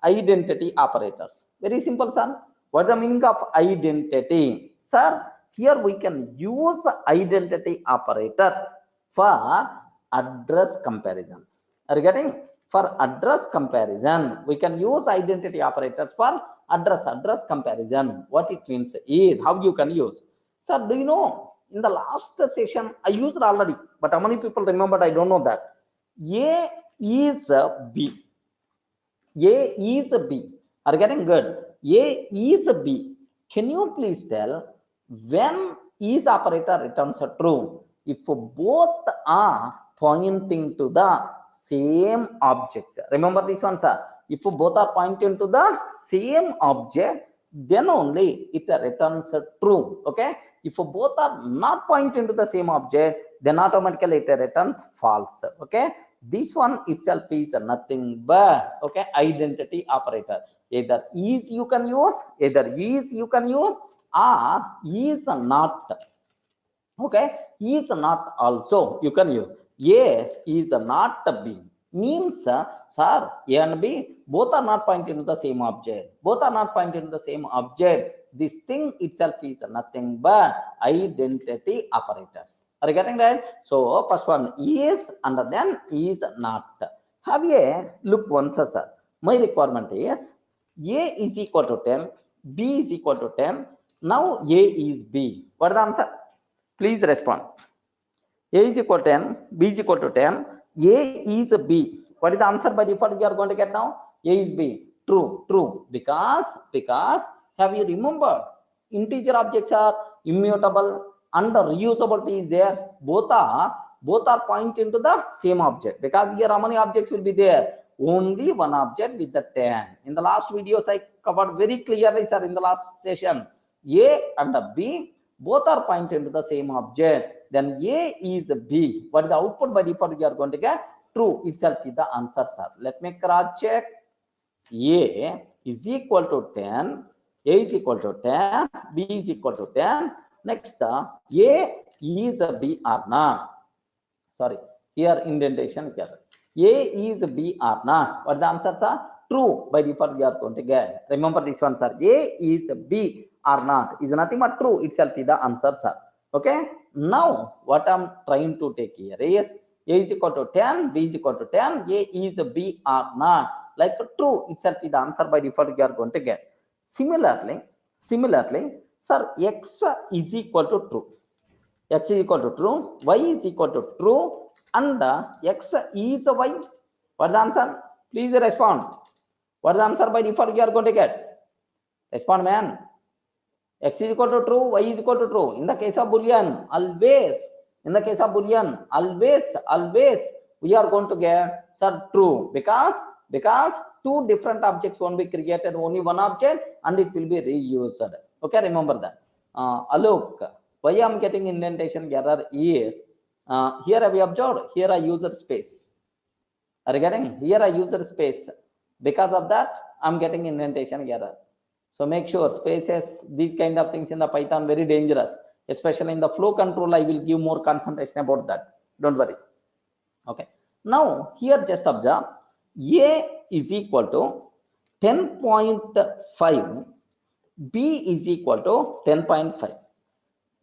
Identity operators. Very simple, sir. What is the meaning of identity? Sir, here we can use identity operator for address comparison. Are you getting? For address comparison, we can use identity operators for address comparison. What it means is how you can use. Sir, do you know in the last session I used already, but how many people remembered? I don't know that. A is B. A is B. Are you getting good? A is B. Can you please tell when is operator returns true? If both are pointing to the same object. Remember this one, sir. If both are pointing to the same object, then only it returns true. Okay. If both are not pointing to the same object, then automatically it returns false. Okay. This one itself is nothing but okay identity operator. Either is you can use, or is not. Okay, is not also you can use. A is not B means sir, A and B both are not pointing to the same object. Both are not pointing to the same object. This thing itself is nothing but identity operators. Are you getting that? So first one is and then is not. Have a look once, sir. My requirement is A is equal to 10, B is equal to 10. Now A is B. What is the answer? Please respond. A is equal to 10, B is equal to 10, A is B. What is the answer by default you are going to get now? A is B. True. Because have you remembered? Integer objects are immutable and the reusability is there. Both are pointing to the same object. Because here how many objects will be there? Only one object with the 10. In the last videos I covered very clearly, sir, in the last session. A and B both are pointing to the same object, then A is B. What is the output by default we are going to get? True itself is the answer, sir. Let me cross check. A is equal to 10, A is equal to 10, B is equal to 10. Next, A is B or not. Sorry, here indentation here. A is B or not. What is the answer, sir? True by default we are going to get. Remember this one, sir. A is B or not is nothing but true itself is the answer, sir. Okay. Now what I'm trying to take here is A is equal to 10, B is equal to 10, A is B or not. Like true itself is the answer by default we are going to get. Similarly, sir, X is equal to true. X is equal to true, Y is equal to true, and X is Y. What is the answer? Please respond. What is the answer by default you are going to get? Respond, man. X is equal to true, Y is equal to true. In the case of Boolean, always. In the case of Boolean, always we are going to get, sir, true. Because two different objects won't be created, only one object, and it will be reused. Okay, remember that. Look, why I am getting indentation error is, here I have observed, here I used space. Are you getting? Here I used space. Because of that, I am getting indentation error. So make sure spaces, these kind of things in the Python very dangerous, especially in the flow control. I will give more concentration about that. Don't worry. Okay. Now here just observe A is equal to 10.5, B is equal to 10.5.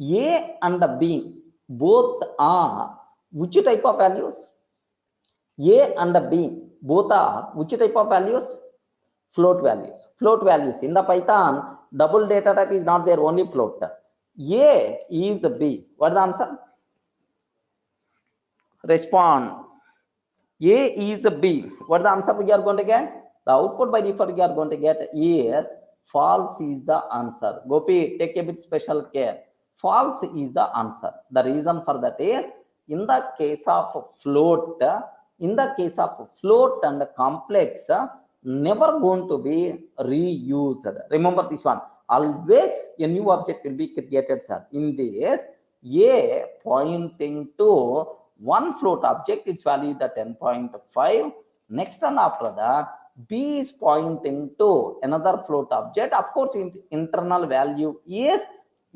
A and B both are which type of values? A and B both are which type of values? Float values. In the Python, double data type is not there, only float. A is B. What is the answer? Respond. A is B. What is the answer we are going to get? The output by default we are going to get is false is the answer. Gopi, take a bit special care. False is the answer. The reason for that is in the case of float, and complex, never going to be reused. Remember this one. Always a new object will be created, sir. In this, A pointing to one float object is valued at 10.5. Next and after that, B is pointing to another float object. Of course, internal value is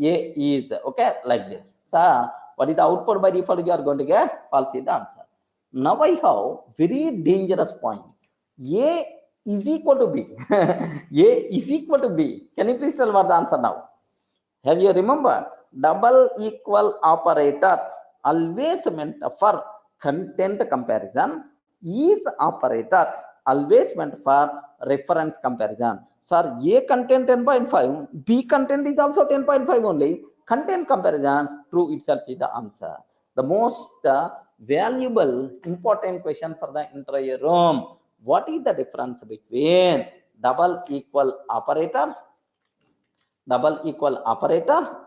A is, okay, like this. So, what is the output by default you are going to get? False is the answer. Now I have very dangerous point. A is equal to B. A is equal to B. Can you please tell what the answer now? Have you remembered? Double equal operator always meant for content comparison. Is operator always meant for reference comparison. Sir, A content 10.5, B content is also 10.5 only. Content comparison, true itself is the answer. The most valuable, important question for the interview room. What is the difference between double equal operator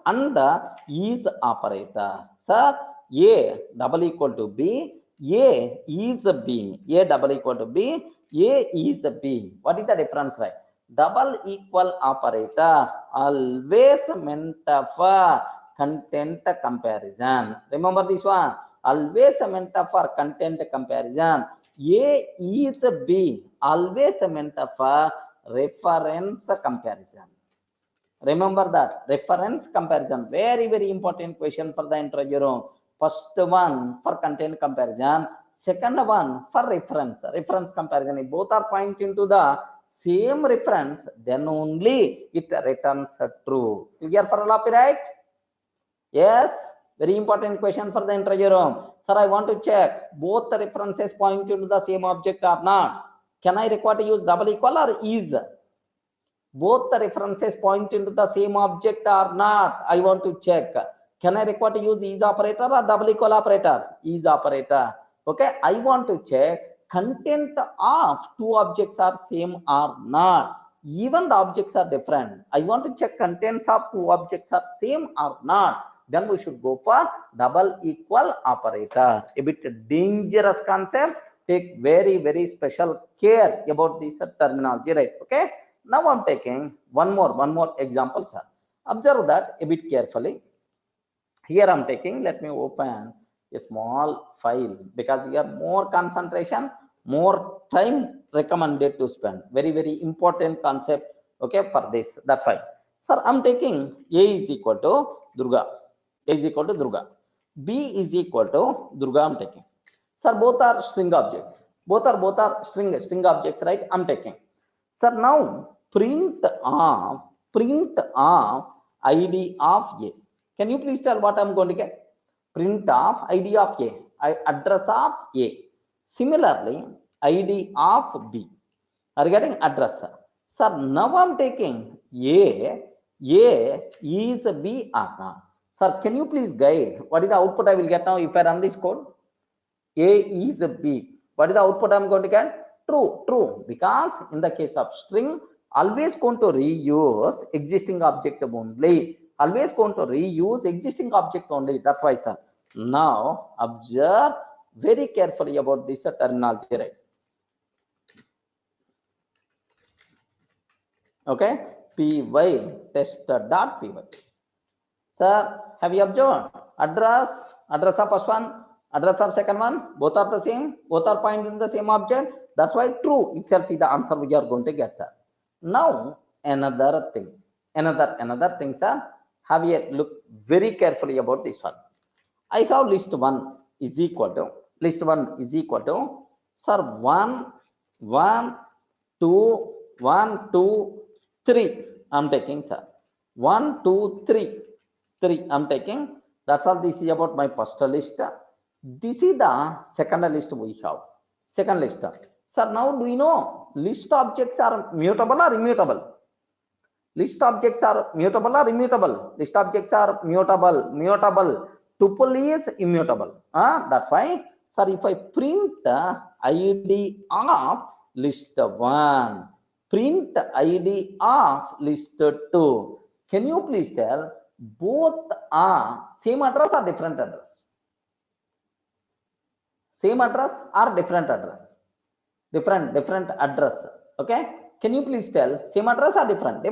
and the is operator? Sir, A double equal to B, A is B, A double equal to B, A is B. What is the difference, right? Double equal operator always meant for content comparison. Remember this one. Always meant for content comparison. A is B always meant for reference comparison. Remember that. Reference comparison. Very, very important question for the interview room. First one for content comparison. Second one for reference. Reference comparison. If both are pointing to the same reference, then only it returns true. Clear for all of you, right? Yes. Very important question for the interview room. Sir, I want to check both the references pointing to the same object or not. Can I require to use double equal or is? Both the references pointing to the same object or not? I want to check. Can I require to use is operator or double equal operator? Is operator. Okay. I want to check content of two objects are same or not. Even the objects are different. I want to check contents of two objects are same or not. Then we should go for double equal operator. A bit dangerous concept. Take very, very special care about this terminology, right? Okay. Now I'm taking one more example, sir. Observe that a bit carefully. Here I'm taking, let me open a small file because you have more concentration, more time recommended to spend. Very, very important concept, okay, for this. That's why. Sir, I'm taking A is equal to Durga. A is equal to Durga. B is equal to Durga, I'm taking. Sir, both are string objects. Both are string objects, right? I'm taking. Sir, now print of ID of A. Can you please tell what I'm going to get? Print of ID of A, address of A. Similarly, ID of B. Are you getting address? Sir, now I'm taking A is B or not? Sir, can you please guide what is the output I will get now if I run this code? A is B. What is the output I'm going to get? True, because in the case of string, always going to reuse existing object only. Always going to reuse existing object only. That's why, sir. Now observe very carefully about this terminology, right? Okay, py test.py. Sir, have you observed address of first one, address of second one, both are the same, both are pointing to the same object. That's why true itself is the answer we are going to get, sir. Now another thing, sir. Have you look very carefully about this one. I have list 1 is equal to sir 1 2 3. I'm taking, sir. 1 2 3 I'm taking. That's all. This is about my first list. This is the second list we have. Second list. Sir, now do you know list objects are mutable or immutable? List objects are mutable or immutable? List objects are mutable. Tuple is immutable. That's why Sir, if I print ID of list 1, print ID of list 2, can you please tell both are same address or different address? Same address or different address? Different address. Okay, can you please tell same address or different,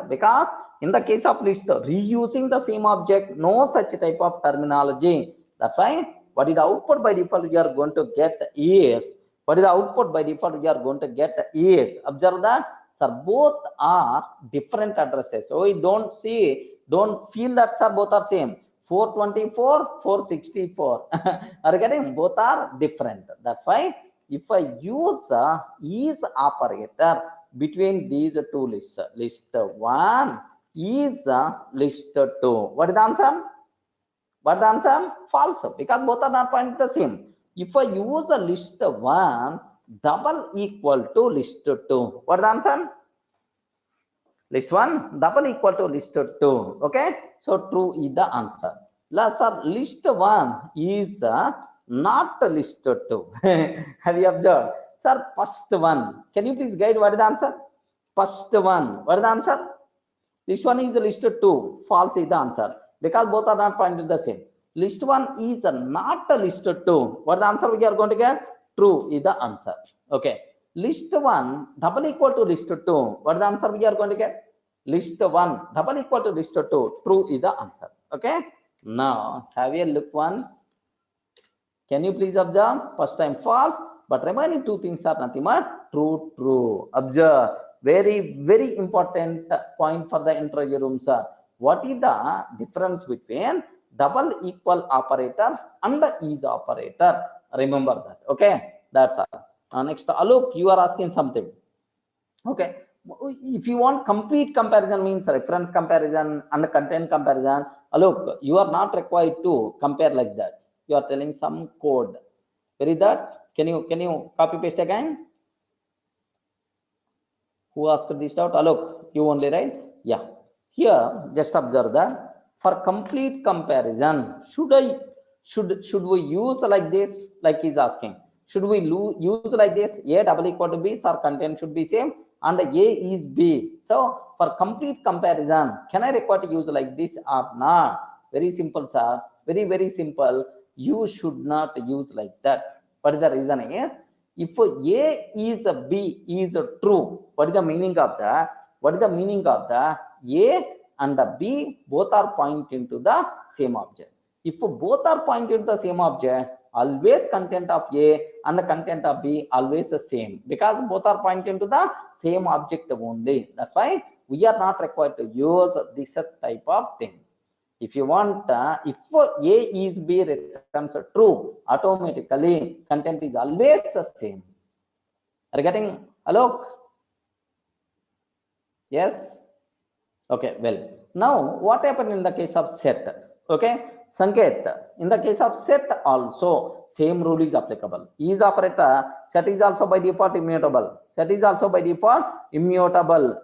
because in the case of list reusing the same object, no such type of terminology. That's why what is the output by default you are going to get is, what is the output by default you are going to get is, observe that, sir, both are different addresses. So we don't feel that, sir, both are same. 424, 464 are getting, both are different. That's why if I use is operator between these two lists, list 1 is list 2, what is the answer? What is the answer? False, because both are not pointing the same. If I use a list 1 double equal to list 2, what is the answer? List 1 double equal to list 2. Okay, so true is the answer. Sir, list 1 is not list 2. Have you observed? Sir, first one, can you please guide what is the answer? First one, what is the answer? List 1 is list 2. False is the answer, because both are not pointed the same. List 1 is not list 2. What is the answer we are going to get? True is the answer. Okay. List 1 double equal to list 2. What is the answer we are going to get? List 1 double equal to list 2. True is the answer. Okay. Now have a look once. Can you please observe? First time false, but remaining two things are nothing but true. Observe. Very important point for the interview room, sir. What is the difference between double equal operator and the is operator? Remember that. Okay. That's all. Next, Alok, you are asking something. Okay. If you want complete comparison, means reference comparison and content comparison, Alok, you are not required to compare like that. You are telling some code. Where is that? Can you copy paste again? Who asked this out? Alok, you only, right? Yeah. Here, just observe that for complete comparison, should we use like this? Like he's asking, should we use like this? A double equal to B, so content should be same, and A is B. So for complete comparison, can I require to use like this or not? Very simple, sir. Very simple. You should not use like that. What is the reason is, if A is B is true, what is the meaning of that? What is the meaning of that? A and the B both are pointing to the same object. If both are pointing to the same object, always content of A and the content of B always the same, because both are pointing to the same object only. That's why we are not required to use this type of thing. If you want, if A is B returns true, automatically content is always the same. Are you getting? Hello? Yes? Okay, well, now what happened in the case of set? Okay, Sanket, in the case of set also, same rule is applicable. Is operator, set is also by default immutable. Set is also by default immutable.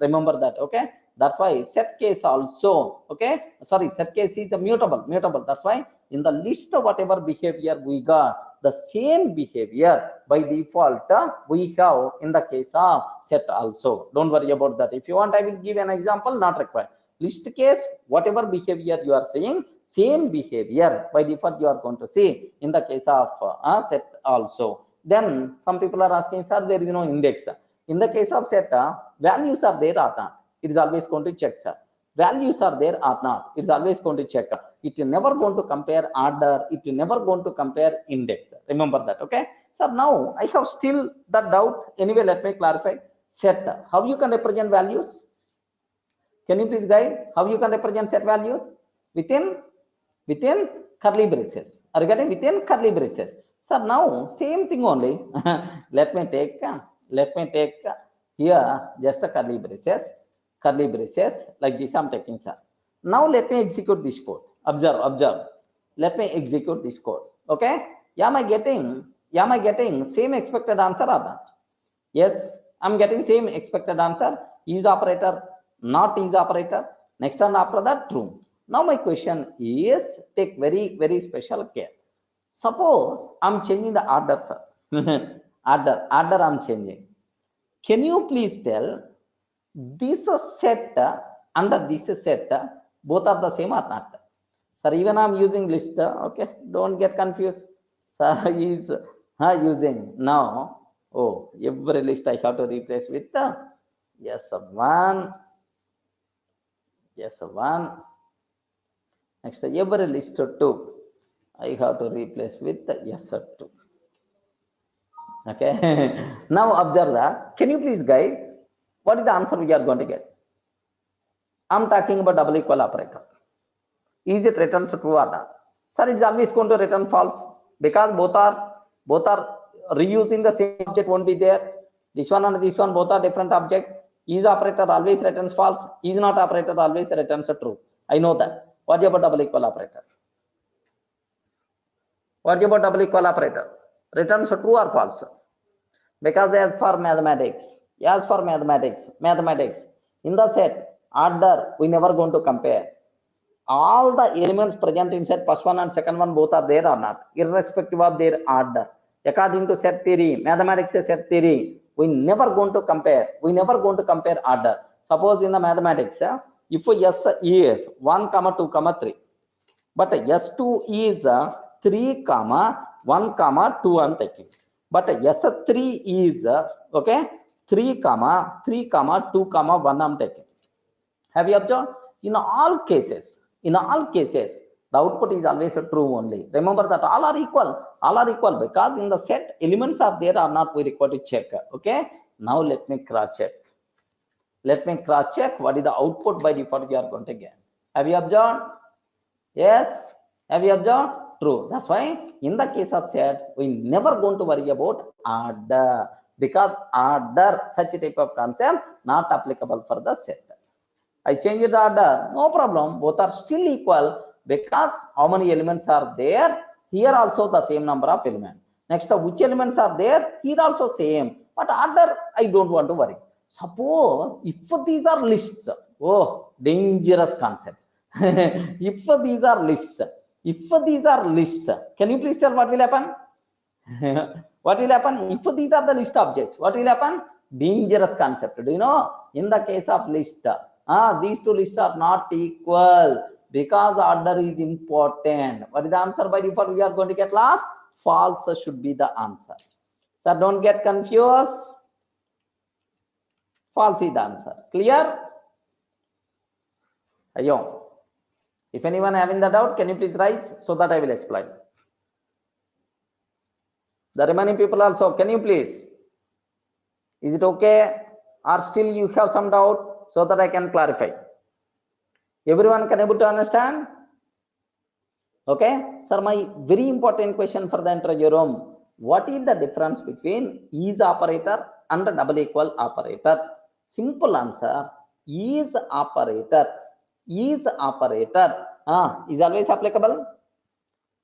Remember that, okay? That's why set case also, okay? Sorry, set case is mutable. That's why in the list of whatever behavior we got, the same behavior by default we have in the case of set also. Don't worry about that. If you want, I will give an example, not required. List case, whatever behavior you are saying, same behavior by default you are going to see in the case of set also. Then some people are asking, sir, there is no index. In the case of set, values are there or not? It is always going to check, sir. Values are there or not? It is always going to check. It is never going to compare order. It is never going to compare index. Remember that, okay? So now I have still that doubt. Anyway, let me clarify. Set, how you can represent values? Can you please guide how you can represent set values? Within curly braces. Are you getting within curly braces? So now same thing only. let me take here just a curly braces like this. I'm taking, sir. Now let me execute this code. Observe. Let me execute this code. Okay? Am I getting same expected answer or not? Yes, I'm getting same expected answer. Is operator, not is operator. Next one after that, true. Now my question is, take very special care. Suppose I'm changing the order, sir. order I'm changing. Can you please tell this set under this set both are the same or not? Sir, even I'm using list. Okay, don't get confused. Sir is using now. Oh, every list I have to replace with yes one, yes one. Next, every list 2 I have to replace with yes 2. Okay. Now observe that. Can you please guide what is the answer we are going to get? I'm talking about double equal operator. Is it returns true or not? Sir, it's always going to return false because both are reusing the same object, won't be there. This one and this one both are different object. Is operator always returns false? Is not operator always returns true? I know that. What about double equal operator? What about double equal operator? Returns true or false? Because as for mathematics, in the set order, we never going to compare. All the elements present in set, first one and second one both are there or not, irrespective of their order. According to set theory, mathematics set theory, we never going to compare. We never going to compare order. Suppose in the mathematics, if S is 1, 2, 3, but S2 is 3, 1, 2 I'm taking. But S3 is okay 3, 2, 1 I'm taking. Have you observed? In all cases, the output is always true only. Remember that all are equal because in the set elements are there or not we require to check. Okay. Now let me cross check. What is the output by default we are going to get. Have you observed? Yes. Have you observed? True. That's why in the case of set, we never going to worry about order because order, such a type of concept, not applicable for the set. I changed the order, no problem. Both are still equal because how many elements are there? Here also the same number of elements. Next, which elements are there? Here also same. But order, I don't want to worry. Suppose if these are lists, oh, dangerous concept. If these are lists, can you please tell what will happen? What will happen if these are the list objects? What will happen? Dangerous concept. Do you know? In the case of list, these two lists are not equal because order is important. What is the answer by default we are going to get last? False should be the answer. So don't get confused. False is the answer. Clear? Ayo. If anyone having the doubt, can you please rise so that I will explain. The remaining people also, can you please? Is it okay? Or still you have some doubt so that I can clarify? Everyone can able to understand? Okay. Sir, my very important question for the interview room. What is the difference between is operator and the double equal operator? Simple answer. Is operator is always applicable.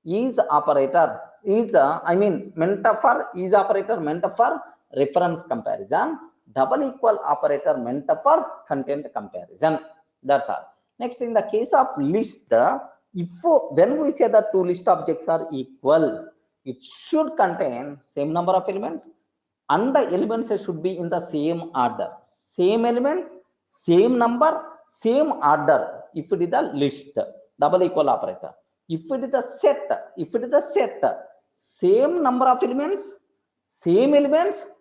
Is operator is meant for is operator meant for reference comparison. Double equal operator meant for content comparison. That's all. Next, in the case of list, when we say that two list objects are equal, it should contain same number of elements and the elements should be in the same order. Same elements, same number, same order. If it is the list, double equal operator. If it is the set, same number of elements,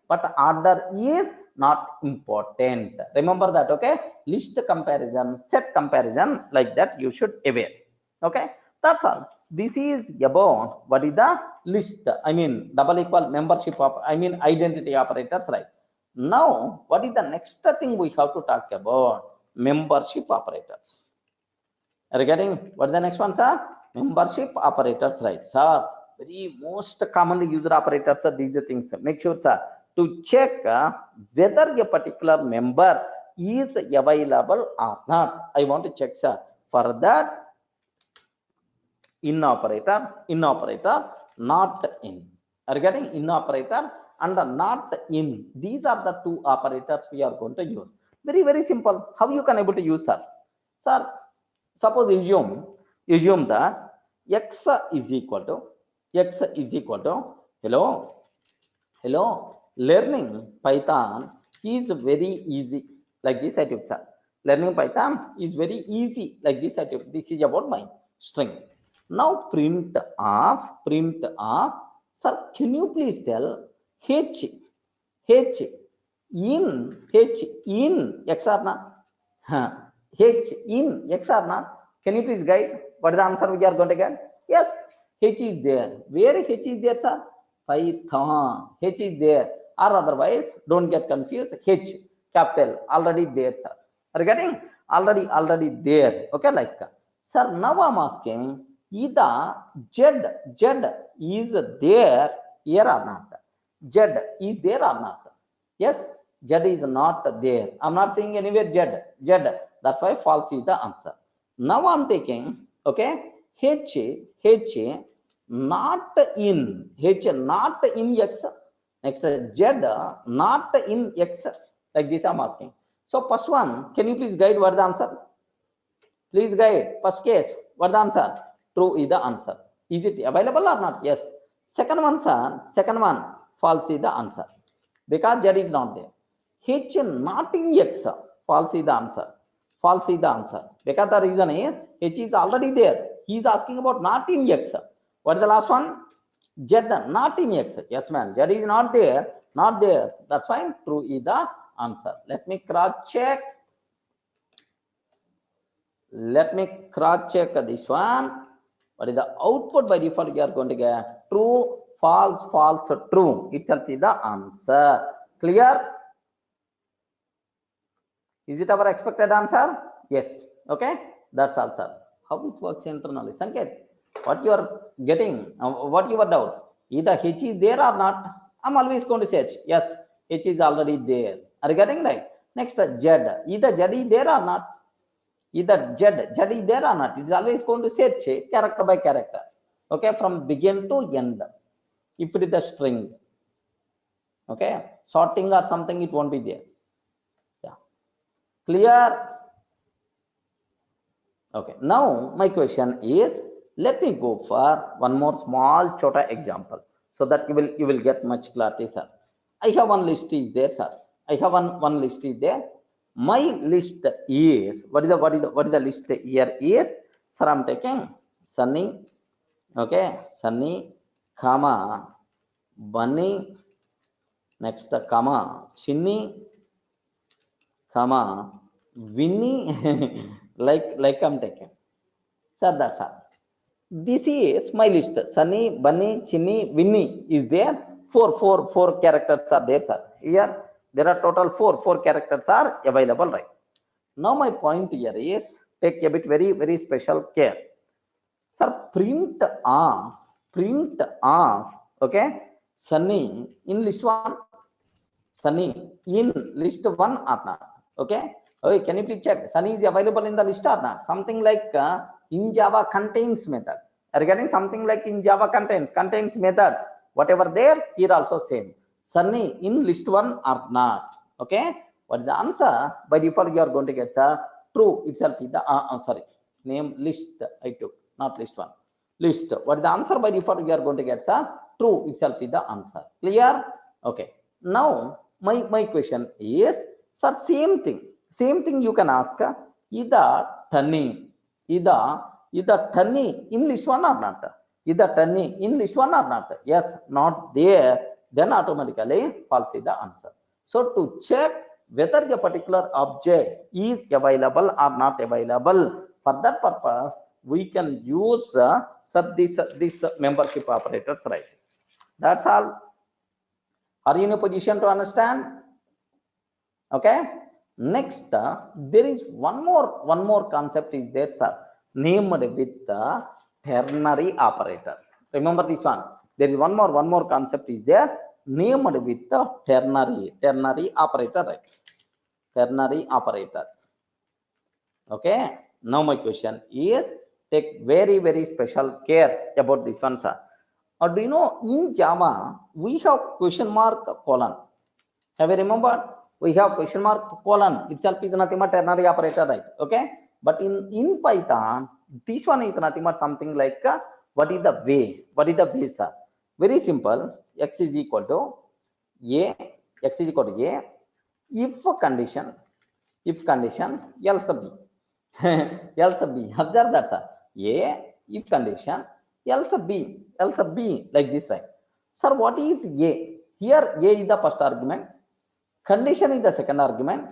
but order is not important. Remember that, okay? List comparison, set comparison, like that you should aware. Okay, that's all. This is about what is the list. Double equal membership of identity operators, right? Now, what is the next thing we have to talk about? Membership operators. Are you getting what is the next one, sir? Membership operators, right? Sir, very most commonly used operators are these things. Make sure, sir, to check whether a particular member is available or not. I want to check, sir. For that, in operator, not in. Are you getting in operator and not in? These are the two operators we are going to use. Very, very simple. How you can able to use, sir? Sir, suppose assume that x is equal to x is equal to, hello, hello, learning Python is very easy like this I took, sir. Learning Python is very easy like this I took. This is about my string. Now print of, sir, can you please tell h h h in x or not? Huh. H in x or not? Can you please guide what is the answer we are going to get? Yes, h is there. Where h is there, sir? Python. H is there, or otherwise don't get confused. H capital already there, sir. Are you getting? Already there. Okay, like, sir, now I'm asking, either z is there here or not? Z is there or not? Yes, z is not there. I'm not seeing anywhere z. That's why false is the answer. Now I'm taking, okay, h not in x. Next, z not in x. Like this I'm asking. So first one, can you please guide what the answer? Please guide. First case, what the answer? True is the answer. Is it available or not? Yes. Second one, sir. Second one, false is the answer, because z is not there. H not in x, false is the answer. False is the answer, because the reason is h is already there. He is asking about not in x. What is the last one? Z not in x. Yes, man. Z is not there. Not there. That's fine. True is the answer. Let me cross check. Let me cross check this one. What is the output by default? You are going to get true, false, false, true. Itself is the answer. Clear? Is it our expected answer? Yes. Okay. That's all, sir. How it works internally. Sanket, what you are getting? What your doubt? Either h is there or not? I'm always going to search. Yes, h is already there. Are you getting right? Next, z. Either z is there or not? Either z is there or not? It is always going to search character by character. Okay, from begin to end. If it is a string, okay, sorting or something, it won't be there. Yeah. Clear? Okay. Now my question is, let me go for one more small chota example, so that you will get much clarity, sir. I have one list is there, sir. I have one list is there. My list is, what is the list here is, sir, I'm taking Sunny, okay, Sunny, comma, Bunny, next, comma, Chinny, comma, Winnie, like I'm taking. Sir, that's all. This is my list. Sunny, Bunny, Chinny, Winnie is there. Four characters are there, sir. Here there are total four characters are available, right? Now my point here is, take a bit very special care. Sir, print off, okay, Sunny in list one, Sunny in list one or not? Okay. Okay, can you please check Sunny is available in the list or not? Something like in Java contains method. Are you getting? Something like in Java contains method. Whatever there, here also same. Sunny in list one or not? Okay. What is the answer? By default, you are going to get true itself is the sorry, name list I took, not list one. List. What is the answer? By default, you are going to get true itself is the answer. Clear? Okay. Now my question is, sir, same thing you can ask, either turning in list one or not? Either turning in list one or not? Yes, not there. Then automatically false is the answer. So to check whether a particular object is available or not available, for that purpose we can use this membership operators, right? That's all. Are you in a position to understand? Okay. Next, there is one more concept is there, sir, named with the ternary operator. Remember this one. There is one more concept is there, named with the ternary operator, right? Ternary operator. Okay. Now my question is, take very special care about this one, sir. Or do you know, in Java we have question mark colon? Have you remembered? We have question mark colon itself is nothing but ternary operator, right? Okay. But in Python, this one is nothing but something like What is the way? What is the way, sir? Very simple. X is equal to A. X is equal to A. If condition else B. else B. Observe that, sir. A, if condition, else B, like this, right? Sir, what is A? Here, A is the first argument, condition is the second argument,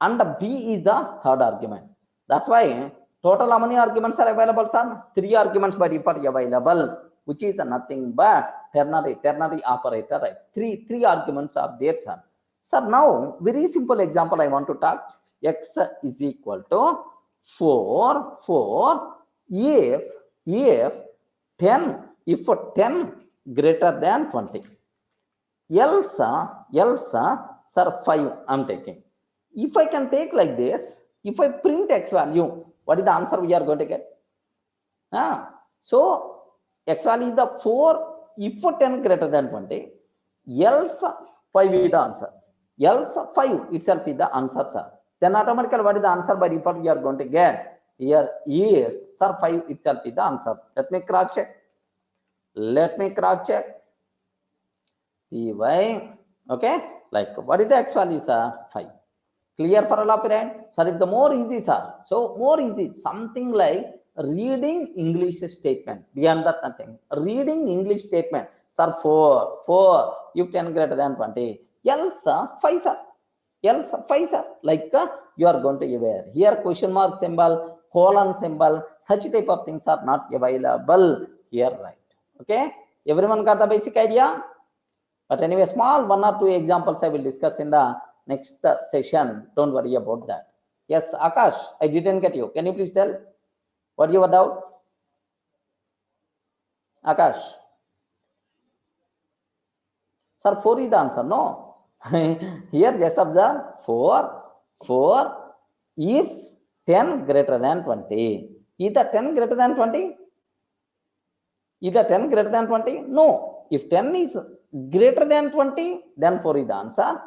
and B is the third argument. That's why total how many arguments are available, sir? 3 arguments by default available, which is nothing but ternary operator, right? Three arguments are there, sir. Sir, now very simple example I want to talk. X is equal to 4 if 10 greater than 20. Else, sir, 5 I'm taking. If I can take like this, if I print X value, what is the answer we are going to get? So X value is the 4 if 10 greater than 20, else 5 is the answer. Else 5 itself is the answer, sir. Then automatically what is the answer by default we are going to get? Here is, sir, 5 itself is the answer. Let me cross check. Ey, okay, like what is the X value, sir? 5. Clear for all of you, right? Sir, it's the more easy, sir. So more easy, something like reading English statement. Beyond that, nothing. Reading English statement. Sir, 4 if 10 greater than 20. Else 5, sir. Else 5, sir. Like you are going to aware. Here question mark symbol, colon symbol, such type of things are not available here, right? Okay. Everyone got the basic idea? But anyway, small 1 or 2 examples I will discuss in the next session. Don't worry about that. Yes, Akash, I didn't get you. Can you please tell what your doubt? Akash. Sir, 4 is the answer. No. Here just observe 4 if 10 greater than 20. Is the 10 greater than 20? Is the 10 greater than 20? No. If 10 is greater than 20, then 4 is the answer.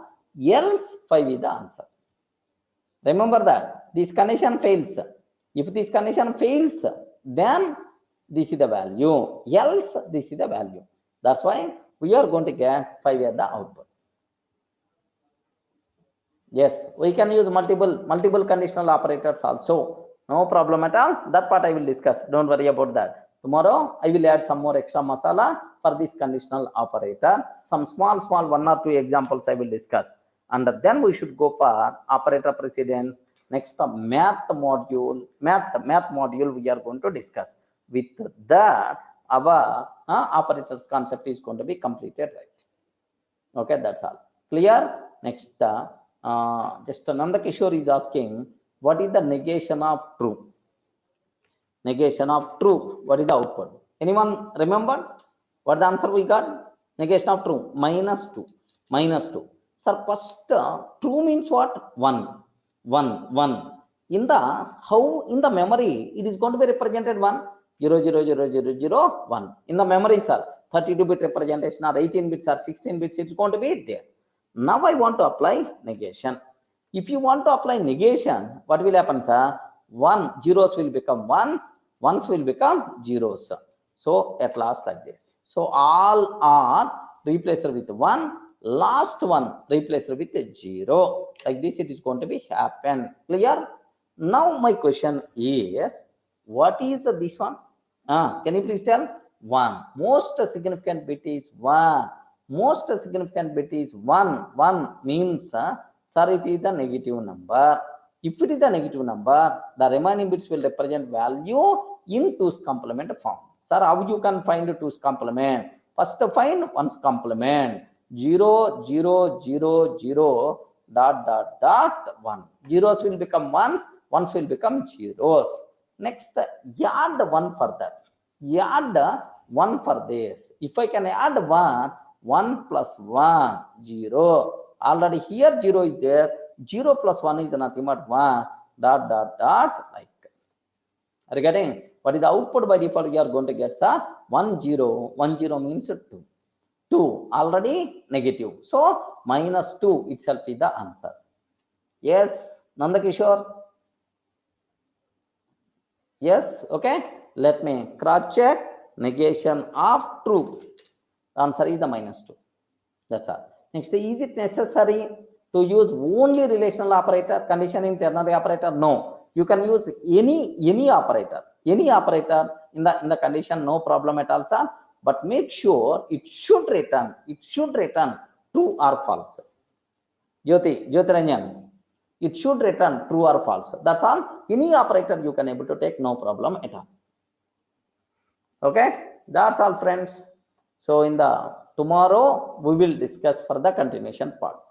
Else 5 is the answer. Remember that this condition fails. If this condition fails, then this is the value. Else this is the value. That's why we are going to get 5 as the output. Yes, we can use multiple conditional operators also. No problem at all. That part I will discuss. Don't worry about that. Tomorrow I will add some more extra masala for this conditional operator. Some small 1 or 2 examples I will discuss. And then we should go for operator precedence. Next math module we are going to discuss. With that, our operators concept is going to be completed, right? Okay, that's all. Clear? Next, just Nanda Kishore is asking, what is the negation of true? Negation of true. What is the output? Anyone remember? What the answer we got? Negation of true. -2. Sir, first true means what? 1. In the memory it is going to be represented 1 0 0 0 0 0 1. In the memory, sir, 32-bit representation or 18 bits or 16 bits, it's going to be there. Now I want to apply negation. If you want to apply negation, what will happen, sir? Zeros will become ones will become zeros. So at last like this. So all are replaced with 1. Last one replaced with 0. Like this it is going to be happen. Clear? Now my question is, what is this one? Can you please tell? 1. Most significant bit is 1. Most significant bit is 1. 1 means, sir, it is the negative number. If it is the negative number, the remaining bits will represent value in 2's complement form. Sir, how you can find 2's complement? First find 1's complement. 0 0 0 0 ... 1. Zeros will become ones will become zeros. Next, add 1 for that. Add 1 for this. If I can add 1 plus 1 0. Already here 0 is there. 0 plus 1 is nothing but 1 ... like. Are you getting? What is the output by default? We are going to get 1 0. 1 0 means 2. 2 already negative. So -2 itself is the answer. Yes, Nanda Kishore. Yes, okay. Let me cross check. negation of true. The answer is the -2. That's all. Next, is it necessary to use only relational operator, condition in ternary operator? No. You can use any operator in the condition, no problem at all, sir. But make sure it should return true or false. Jyotiranjan, it should return true or false. That's all. Any operator you can able to take, no problem at all. Okay, that's all, friends. So in the tomorrow we will discuss further continuation part.